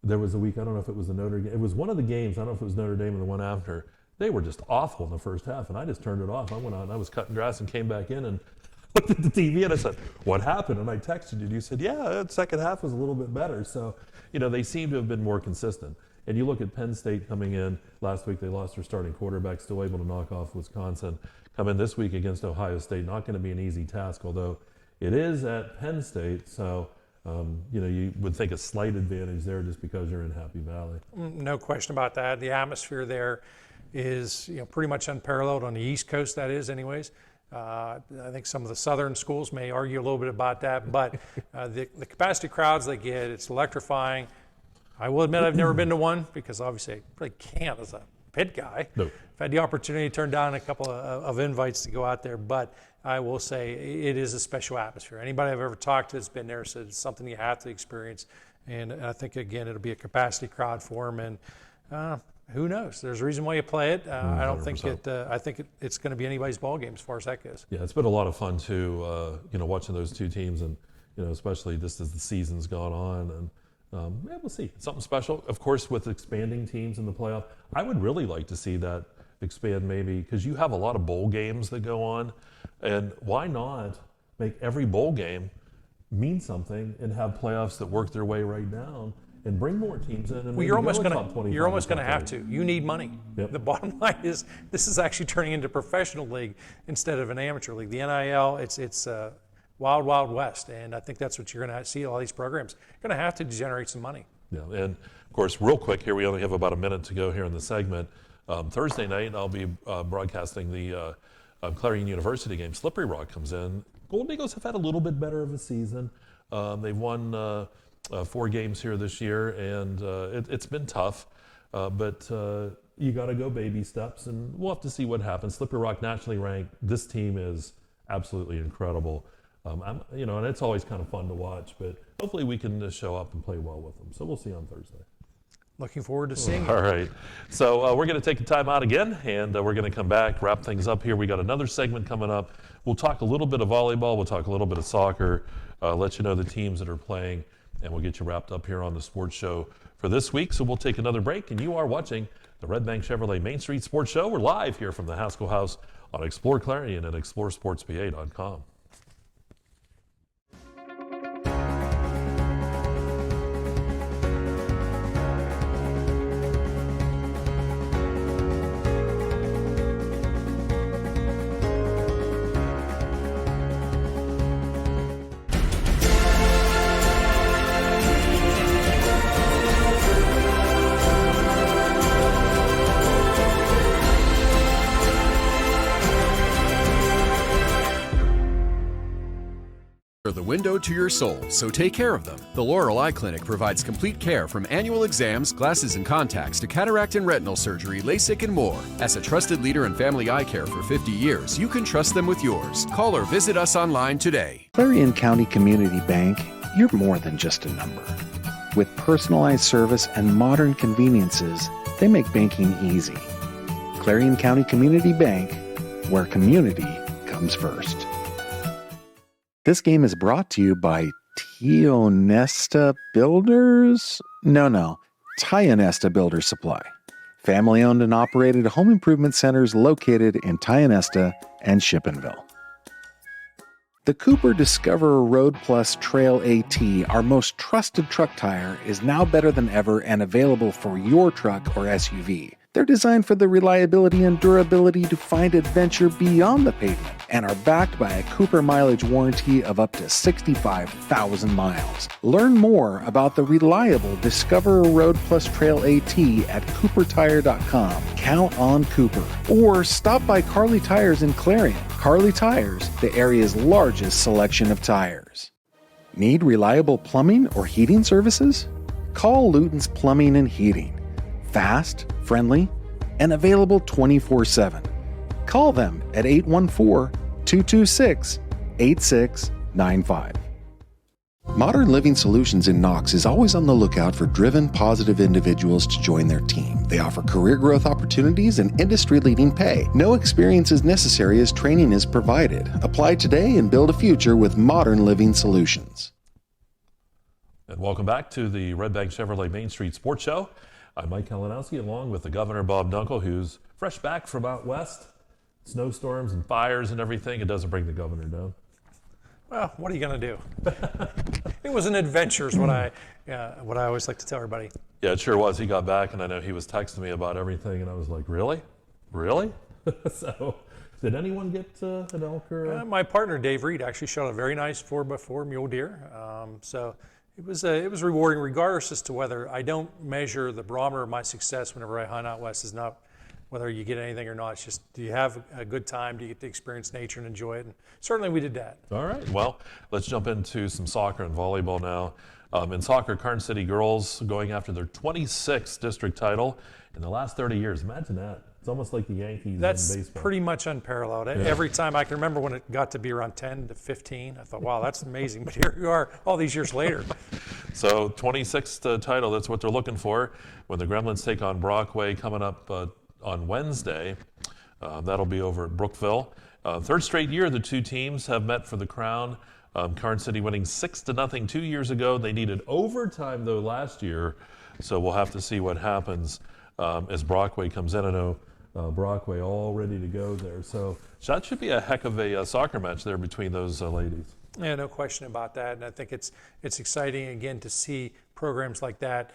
there was a week, I don't know if it was the Notre Dame, it was one of the games, I don't know if it was Notre Dame or the one after, they were just awful in the first half, and I just turned it off. I went out and I was cutting grass and came back in and looked at the TV and I said, what happened? And I texted you and you said, yeah, the second half was a little bit better. So, they seem to have been more consistent. And you look at Penn State coming in, last week they lost their starting quarterback, still able to knock off Wisconsin. Come in this week against Ohio State, not going to be an easy task, although it is at Penn State. So, you would think a slight advantage there just because you're in Happy Valley. No question about that. The atmosphere there is pretty much unparalleled on the East Coast, that is anyways. I think some of the southern schools may argue a little bit about that, but the capacity crowds they get, it's electrifying. I will admit I've never been to one because obviously I really can't as a Pitt guy. No. I've had the opportunity to turn down a couple of invites to go out there, but I will say it is a special atmosphere. Anybody I've ever talked to that's been there said it's something you have to experience, and I think, again, it'll be a capacity crowd for them, and who knows? There's a reason why you play it. I don't think I think it's going to be anybody's ball game as far as that goes. Yeah, it's been a lot of fun too. Watching those two teams, and especially just as the season's gone on, and we'll see. It's something special, of course, with expanding teams in the playoff. I would really like to see that expand, maybe, because you have a lot of bowl games that go on, and why not make every bowl game mean something and have playoffs that work their way right down? And bring more teams in. And you're almost going to have to. You need money. Yep. The bottom line is this is actually turning into a professional league instead of an amateur league. The NIL, it's wild, wild west, and I think that's what you're going to see. All these programs are going to have to generate some money. Yeah, and of course, real quick here, we only have about a minute to go here in the segment. Thursday night, I'll be broadcasting the Clarion University game. Slippery Rock comes in. Golden Eagles have had a little bit better of a season. They've won 4 games here this year, and it's been tough, but you got to go baby steps, and we'll have to see what happens. Slippery Rock nationally ranked. This team is absolutely incredible, and it's always kind of fun to watch, but hopefully we can show up and play well with them. So we'll see on Thursday. Looking forward to seeing All right. So we're going to take a time out again, and we're going to come back, wrap things up here. We got another segment coming up. We'll talk a little bit of volleyball. We'll talk a little bit of soccer, let you know the teams that are playing, and we'll get you wrapped up here on the sports show for this week. So we'll take another break, and you are watching the Redbank Chevrolet Main Street Sports Show. We're live here from the Haskell House on Explore Clarion and exploreSportsPA.com. Are the window to your soul, so take care of them. The Laurel Eye Clinic provides complete care from annual exams, glasses and contacts to cataract and retinal surgery, LASIK and more. As a trusted leader in family eye care for 50 years, you can trust them with yours. Call or visit us online today. Clarion County Community Bank, you're more than just a number. With personalized service and modern conveniences, they make banking easy. Clarion County Community Bank, where community comes first. This game is brought to you by Tionesta Builders? No. Tionesta Builders Supply. Family-owned and operated home improvement centers located in Tionesta and Shippenville. The Cooper Discoverer Road Plus Trail AT, our most trusted truck tire, is now better than ever and available for your truck or SUV. They're designed for the reliability and durability to find adventure beyond the pavement and are backed by a Cooper mileage warranty of up to 65,000 miles. Learn more about the reliable Discoverer Road Plus Trail AT at CooperTire.com. Count on Cooper. Or stop by Carly Tires in Clarion. Carly Tires, the area's largest selection of tires. Need reliable plumbing or heating services? Call Luton's Plumbing and Heating. Fast, friendly, and available 24/7. Call them at 814-226-8695. Modern Living Solutions in Knox is always on the lookout for driven, positive individuals to join their team. They offer career growth opportunities and industry-leading pay. No experience is necessary as training is provided. Apply today and build a future with Modern Living Solutions. And welcome back to the Redbank Chevrolet Main Street Sports Show. I'm Mike Kalinowski, along with the Governor, Bob Dunkle, who's fresh back from out west. Snowstorms and fires and everything. It doesn't bring the governor down. Well, what are you going to do? It was an adventure is what I always like to tell everybody. Yeah, it sure was. He got back, and I know he was texting me about everything, and I was like, really? So, did anyone get an elk or My partner, Dave Reed, actually shot a very nice 4x4 mule deer. So it was rewarding, regardless as to whether I don't measure the barometer of my success whenever I hunt out west is not whether you get anything or not. It's just, do you have a good time? Do you get to experience nature and enjoy it? And certainly we did that. All right. Well, let's jump into some soccer and volleyball now. In soccer, Karn City girls going after their 26th district title in the last 30 years. Imagine that. It's almost like the Yankees in baseball. That's pretty much unparalleled. Yeah. Every time I can remember when it got to be around 10 to 15, I thought, wow, that's amazing. But here you are all these years later. So 26th title, that's what they're looking for when the Gremlins take on Brockway coming up on Wednesday. That'll be over at Brookville. Third straight year the two teams have met for the crown. Karn City winning 6-0 2 years ago. They needed overtime though last year, so we'll have to see what happens as Brockway comes in. I know Brockway all ready to go there, so that should be a heck of a soccer match there between those ladies. Yeah, no question about that. And I think it's exciting again to see programs like that.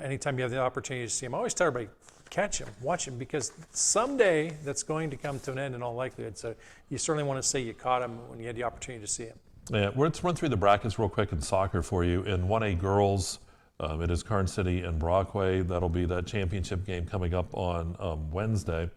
Anytime you have the opportunity to see them, I always tell everybody, catch them, watch them, because someday that's going to come to an end in all likelihood. So you certainly want to say you caught them when you had the opportunity to see them. Yeah, let's run through the brackets real quick in soccer for you. In 1A girls, it is Karn City and Brockway. That'll be that championship game coming up on Wednesday.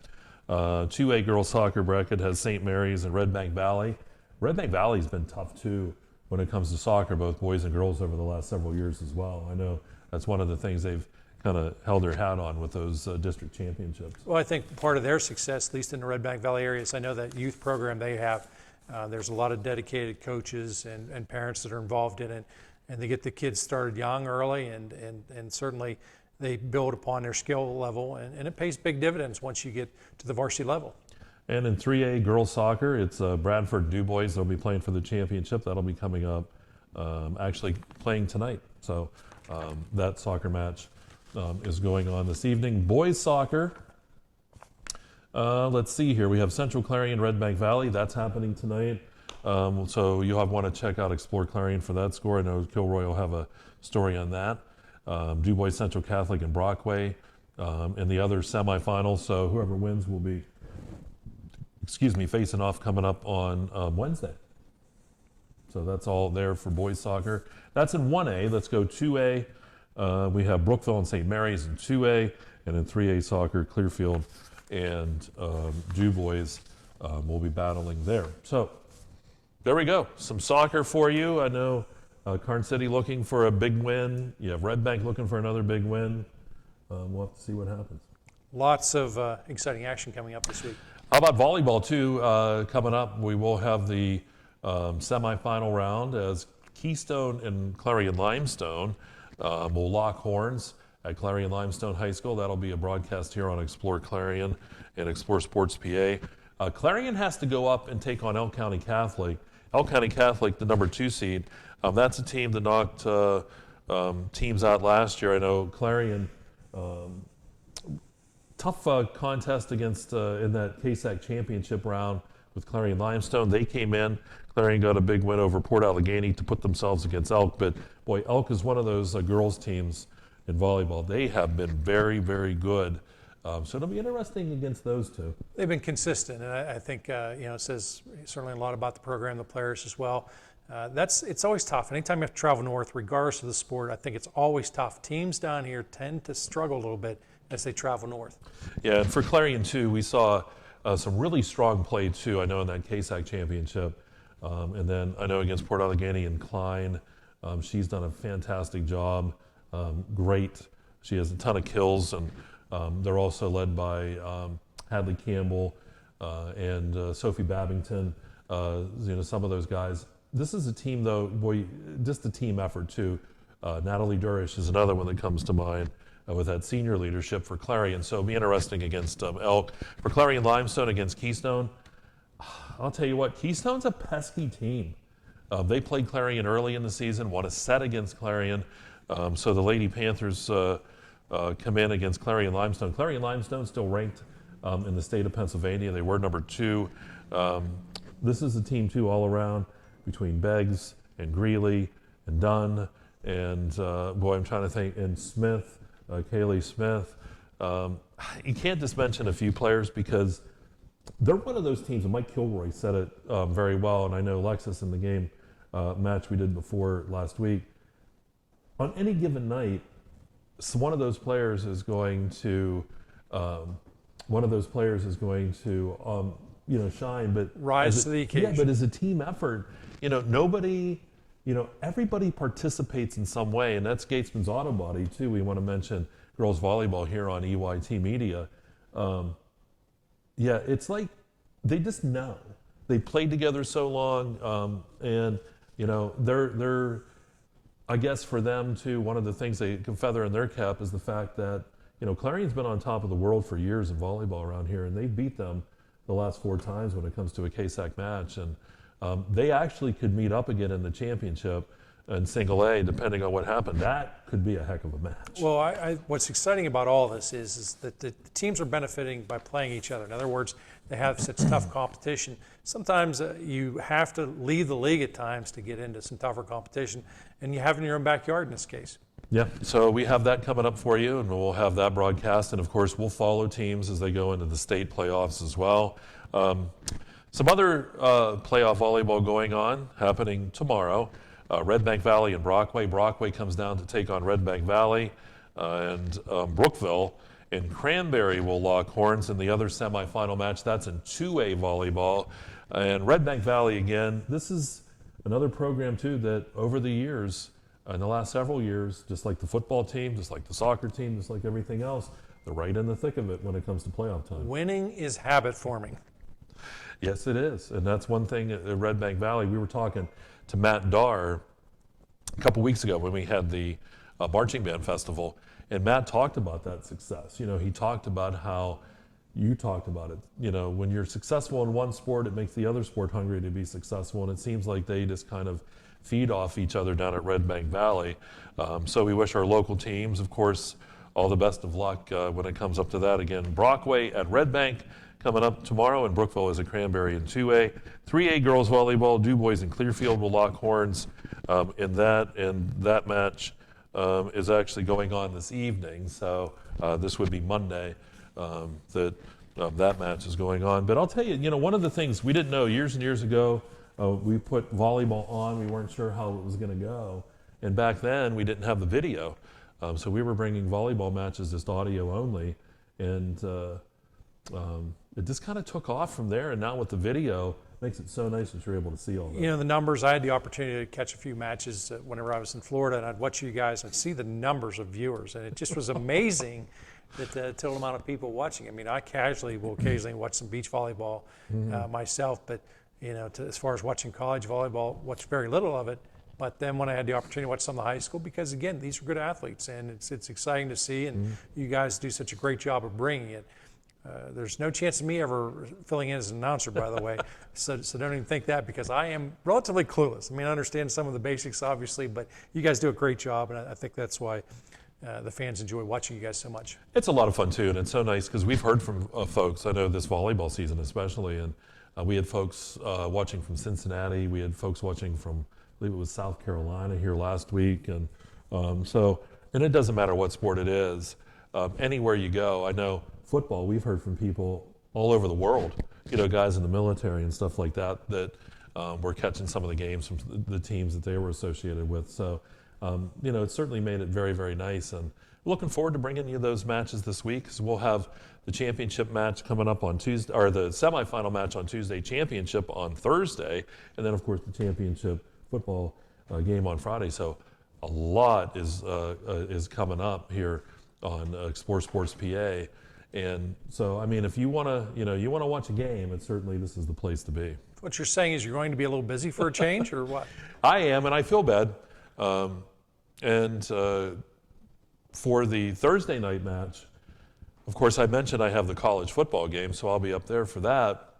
2A girls soccer bracket has St. Mary's and Redbank Valley. Redbank Valley's been tough too when it comes to soccer, both boys and girls over the last several years as well. I know that's one of the things they've kind of held their hat on with those district championships. Well, I think part of their success, at least in the Redbank Valley areas, I know that youth program they have, there's a lot of dedicated coaches and parents that are involved in it, and they get the kids started young, early, and certainly they build upon their skill level, and it pays big dividends once you get to the varsity level. And in 3A girls soccer, it's Bradford Du Bois. They'll be playing for the championship. That'll be coming up, actually playing tonight. So that soccer match is going on this evening. Boys soccer, let's see here. We have Central Clarion, Redbank Valley. That's happening tonight. So you'll want to check out Explore Clarion for that score. I know Kilroy will have a story on that. Du Bois Central Catholic and Brockway in the other semifinals. So whoever wins will be, facing off coming up on Wednesday. So that's all there for boys soccer. That's in 1A. Let's go 2A. We have Brookville and St. Mary's in 2A, and in 3A soccer, Clearfield and Du Bois will be battling there. So there we go. Some soccer for you. I know Karn City looking for a big win. You have Redbank looking for another big win. We'll have to see what happens. Lots of exciting action coming up this week. How about volleyball, too, coming up? We will have the semifinal round as Keystone and Clarion Limestone will lock horns at Clarion Limestone High School. That'll be a broadcast here on Explore Clarion and Explore Sports PA. Clarion has to go up and take on Elk County Catholic Elk County Catholic, the number 2 seed. That's a team that knocked teams out last year. I know Clarion, tough contest against in that KSAC championship round with Clarion Limestone. They came in. Clarion got a big win over Port Allegheny to put themselves against Elk. But boy, Elk is one of those girls teams in volleyball. They have been very, very good. So it'll be interesting against those two. They've been consistent, and I think it says certainly a lot about the program, the players as well. It's always tough. Anytime you have to travel north, regardless of the sport, I think it's always tough. Teams down here tend to struggle a little bit as they travel north. Yeah, and for Clarion too, we saw some really strong play too. I know in that KSAC championship, and then I know against Port Allegheny and Klein, she's done a fantastic job. Great. She has a ton of kills, and they're also led by Hadley Campbell and Sophie Babington. Some of those guys. This is a team, though, boy, just a team effort too. Natalie Durish is another one that comes to mind with that senior leadership for Clarion. So it'll be interesting against Elk. For Clarion Limestone against Keystone, I'll tell you what, Keystone's a pesky team. They played Clarion early in the season, won a set against Clarion. So the Lady Panthers come in against Clarion Limestone. Clarion Limestone still ranked in the state of Pennsylvania. They were number 2. This is a team, too, all around between Beggs and Greeley and Dunn and, I'm trying to think, and Smith, Kaylee Smith. You can't just mention a few players because they're one of those teams, and Mike Kilroy said it very well, and I know Alexis in the game match we did before last week. On any given night, one of those players is going to shine, but rise to the occasion. Yeah, but as a team effort, everybody participates in some way, and that's Gatesman's Auto Body too. We want to mention girls volleyball here on EYT Media. It's like they just know. They played together so long, and they're. I guess for them too, one of the things they can feather in their cap is the fact that Clarion's been on top of the world for years in volleyball around here, and they beat them the last 4 times when it comes to a KSAC match, and they actually could meet up again in the championship in single A, depending on what happened. That could be a heck of a match. Well, what's exciting about all this is that the teams are benefiting by playing each other. In other words, they have such tough competition. Sometimes you have to leave the league at times to get into some tougher competition, and you have it in your own backyard in this case. Yeah, so we have that coming up for you, and we'll have that broadcast, and of course we'll follow teams as they go into the state playoffs as well. Some other playoff volleyball going on, happening tomorrow. Redbank Valley and Brockway. Brockway comes down to take on Redbank Valley, and Brookville and Cranberry will lock horns in the other semifinal match. That's in 2A volleyball. And Redbank Valley, again, this is another program too that over the years, in the last several years, just like the football team, just like the soccer team, just like everything else, they're right in the thick of it when it comes to playoff time. Winning is habit forming. Yes, it is. And that's one thing at Redbank Valley. We were talking to Matt Darr a couple weeks ago when we had the marching band festival, and Matt talked about that success. He talked about how you talked about it. When you're successful in one sport, it makes the other sport hungry to be successful, and it seems like they just kind of feed off each other down at Redbank Valley. So we wish our local teams, of course, all the best of luck when it comes up to that. Again, Brockway at Redbank coming up tomorrow, and Brookville is a Cranberry in 2A. 3A girls volleyball, DuBois and Clearfield will lock horns in that, and that match is actually going on this evening. So this would be Monday that match is going on. But I'll tell you, one of the things we didn't know years and years ago, we put volleyball on. We weren't sure how it was going to go, and back then we didn't have the video, so we were bringing volleyball matches just audio only, and it just kind of took off from there. And now with the video, makes it so nice that you're able to see all that. The numbers, I had the opportunity to catch a few matches whenever I was in Florida, and I'd watch you guys and see the numbers of viewers, and it just was amazing that the total amount of people watching. I mean, I casually will occasionally watch some beach volleyball myself, but as far as watching college volleyball, watch very little of it. But then when I had the opportunity to watch some of the high school, because again, these are good athletes, and it's exciting to see, and you guys do such a great job of bringing it. There's no chance of me ever filling in as an announcer, by the way, so don't even think that, because I am relatively clueless. I mean, I understand some of the basics, obviously, but you guys do a great job, and I think that's why the fans enjoy watching you guys so much. It's a lot of fun too, and it's so nice because we've heard from folks. I know this volleyball season especially, and we had folks watching from Cincinnati. We had folks watching from, I believe it was South Carolina here last week, and and it doesn't matter what sport it is. Anywhere you go, I know football, we've heard from people all over the world, guys in the military and stuff like that, that were catching some of the games from the teams that they were associated with. So, it certainly made it very, very nice. And looking forward to bringing you those matches this week, because we'll have the championship match coming up on Tuesday, or the semifinal match on Tuesday, championship on Thursday, and then, of course, the championship football game on Friday. So a lot is coming up here on Explore Sports PA. And so, I mean, if you want to watch a game, this is the place to be. What you're saying is you're going to be a little busy for a change, or what? I am, and I feel bad. For the Thursday night match, of course, I mentioned I have the college football game, so I'll be up there for that.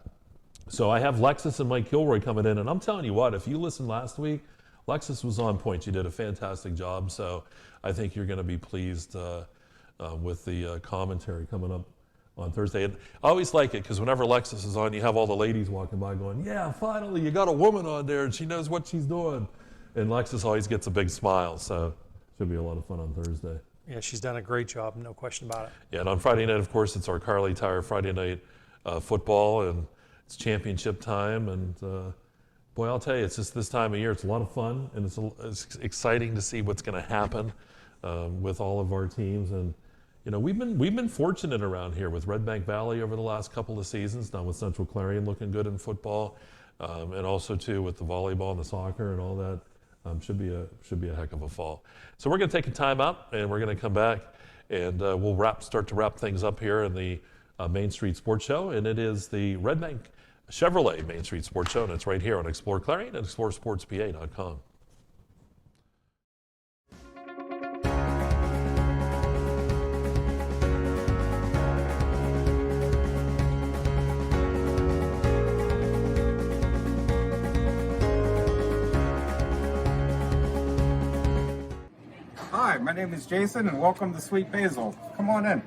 So I have Lexus and Mike Kilroy coming in, and I'm telling you what, if you listened last week, Lexus was on point. You did a fantastic job, so I think you're going to be pleased with the commentary coming up on Thursday. And I always like it because whenever Lexus is on, you have all the ladies walking by going, yeah, finally, you got a woman on there and she knows what she's doing. And Lexus always gets a big smile, so should be a lot of fun on Thursday. Yeah, she's done a great job, no question about it. Yeah, and on Friday night, of course, it's our Carly Tire Friday night football, and it's championship time. And boy, I'll tell you, it's just this time of year, it's a lot of fun, and it's exciting to see what's going to happen with all of our teams. And we've been fortunate around here with Redbank Valley over the last couple of seasons, now with Central Clarion looking good in football, and also too with the volleyball and the soccer and all that. Should be a heck of a fall. So we're going to take a time out, and we're going to come back, and we'll start to wrap things up here in the Main Street Sports Show, and it is the Redbank Chevrolet Main Street Sports Show, and it's right here on Explore Clarion and exploreClarion.com. Hi, my name is Jason, and welcome to Sweet Basil. Come on in.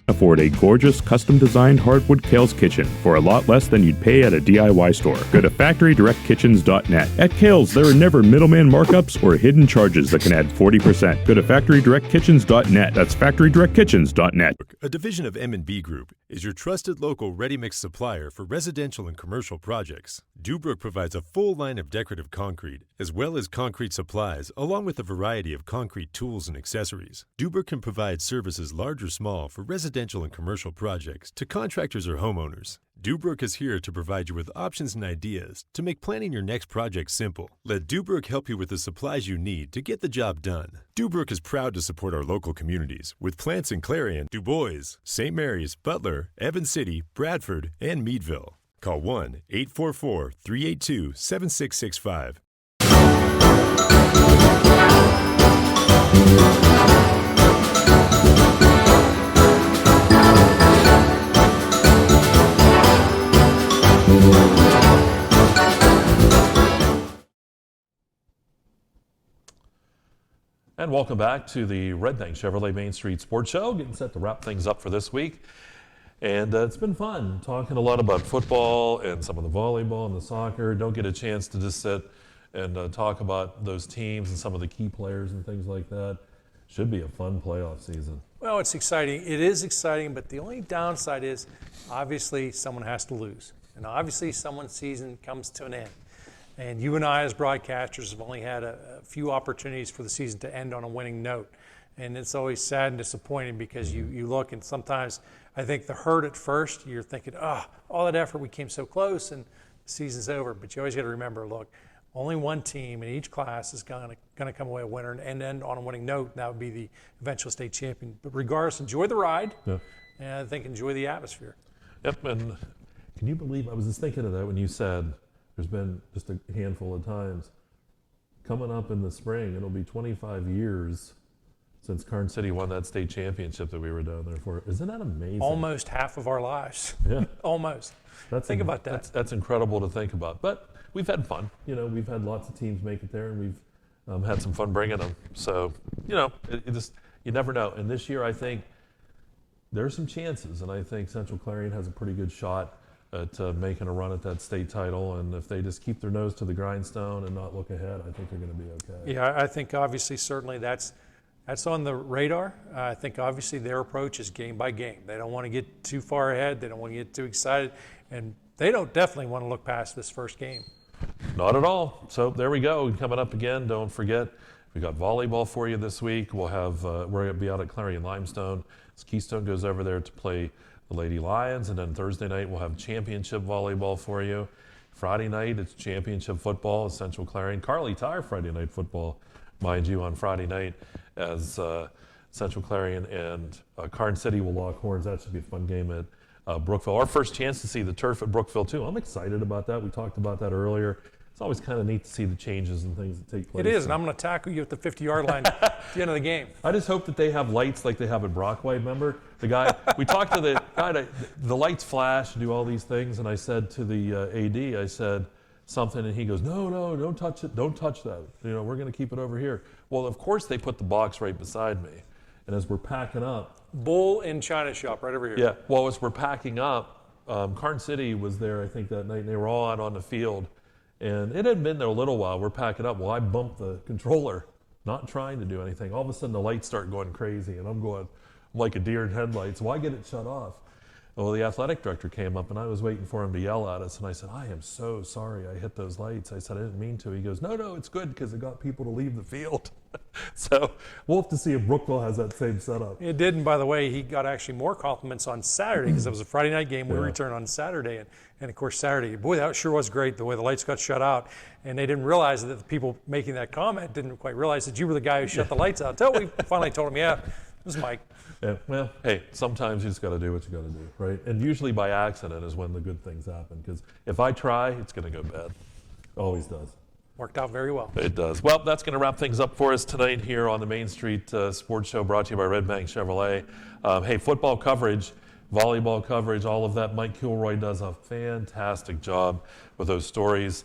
Afford a gorgeous, custom-designed hardwood Kales kitchen for a lot less than you'd pay at a DIY store. Go to FactoryDirectKitchens.net. At Kales, there are never middleman markups or hidden charges that can add 40%. Go to FactoryDirectKitchens.net. That's FactoryDirectKitchens.net. A division of M&B Group is your trusted local ready-mix supplier for residential and commercial projects. Dubrook provides a full line of decorative concrete, as well as concrete supplies, along with a variety of concrete tools and accessories. Dubrook can provide services large or small for residential and commercial projects to contractors or homeowners. Dubrook is here to provide you with options and ideas to make planning your next project simple. Let Dubrook help you with the supplies you need to get the job done. Dubrook is proud to support our local communities with plants in Clarion, Du Bois, St. Mary's, Butler, Evans City, Bradford, and Meadville. Call 1-844-382-7665. And welcome back to the Redbank Chevrolet Main Street Sports Show, getting set to wrap things up for this week. And it's been fun talking a lot about football and some of the volleyball and the soccer. Don't get a chance to just sit and talk about those teams and some of the key players and things like that. Should be a fun playoff season. Well, it's exciting. It is exciting, but the only downside is obviously someone has to lose. And obviously someone's season comes to an end. And you and I as broadcasters have only had a few opportunities for the season to end on a winning note. And it's always sad and disappointing because you look and sometimes I think the hurt at first, you're thinking, all that effort, we came so close. And season's over. But you always got to remember, look, only one team in each class is going to come away a winner and end on a winning note. And that would be the eventual state champion. But regardless, enjoy the ride, and I think enjoy the atmosphere. Yep, and can you believe, I was just thinking of that when you said there's been just a handful of times. Coming up in the spring, it'll be 25 years since Karn City won that state championship that we were down there for. Isn't that amazing? Almost half of our lives. Yeah. Almost. Think about that. That's incredible to think about. But we've had fun. You know, we've had lots of teams make it there, and we've had some fun bringing them. So, you know, it just, you never know. And this year, I think there's some chances, and I think Central Clarion has a pretty good shot at making a run at that state title. And if they just keep their nose to the grindstone and not look ahead, I think they're going to be okay. Yeah, I think obviously, certainly that's on the radar. I think obviously their approach is game by game. They don't want to get too far ahead. They don't want to get too excited. And they don't definitely want to look past this first game. Not at all. So there we go. Coming up again, don't forget, we got volleyball for you this week. We'll have, we're going to be out at Clarion Limestone. As Keystone goes over there to play the Lady Lions, and then Thursday night we'll have championship volleyball for you. Friday night it's championship football at Central Clarion. Carly Tire Friday night football, mind you, on Friday night as Central Clarion and Karn City will lock horns. That should be a fun game at Brookville. Our first chance to see the turf at Brookville too. I'm excited about that. We talked about that earlier. It's always kind of neat to see the changes and things that take place. It is, and I'm going to tackle you at the 50-yard line at the end of the game. I just hope that they have lights like they have at Brockway. Remember the guy? We talked to the guy. The lights flash and do all these things, and I said to the AD, I said something, and he goes, "No, don't touch it. Don't touch that. You know, we're going to keep it over here." Well, of course they put the box right beside me, and as we're packing up, Bull in China shop right over here. yeah. Well, as we're packing up, Karn City was there, I think, that night, and they were all out on the field. And it had been there a little while. We're packing up. Well, I bumped the controller, not trying to do anything. All of a sudden, the lights start going crazy, and I'm like a deer in headlights. Why get it shut off? Well, the athletic director came up, and I was waiting for him to yell at us. And I said, "I am so sorry I hit those lights." I said, "I didn't mean to." He goes, No, it's good because it got people to leave the field." So we'll have to see if Brookville has that same setup. It did, and by the way, he got actually more compliments on Saturday because it was a Friday night game. We Yeah. returned on Saturday, and of course Saturday, boy, that sure was great the way the lights got shut out. And they didn't realize that the people making that comment didn't quite realize that you were the guy who shut the lights out until we finally told him, yeah, it was Mike. Yeah, well, hey, sometimes you just got to do what you got to do, right? And usually by accident is when the good things happen. Because if I try, it's going to go bad. Always does. Worked out very well. It does. Well, that's going to wrap things up for us tonight here on the Main Street Sports Show, brought to you by Redbank Chevrolet. Hey, football coverage, volleyball coverage, all of that. Mike Kilroy does a fantastic job with those stories.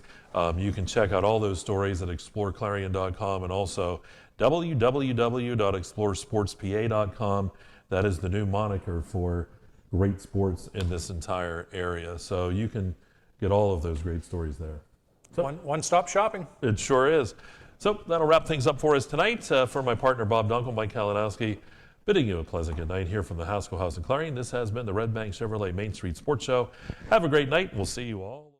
You can check out all those stories at exploreClarion.com and also www.exploresportspa.com. That is the new moniker for great sports in this entire area. So you can get all of those great stories there. So, One-stop shopping. it sure is. So that'll wrap things up for us tonight. For my partner, Bob Dunkle, Mike Kalinowski, bidding you a pleasant good night here from the Haskell House in Clarion. This has been the Redbank Chevrolet Main Street Sports Show. Have a great night. We'll see you all.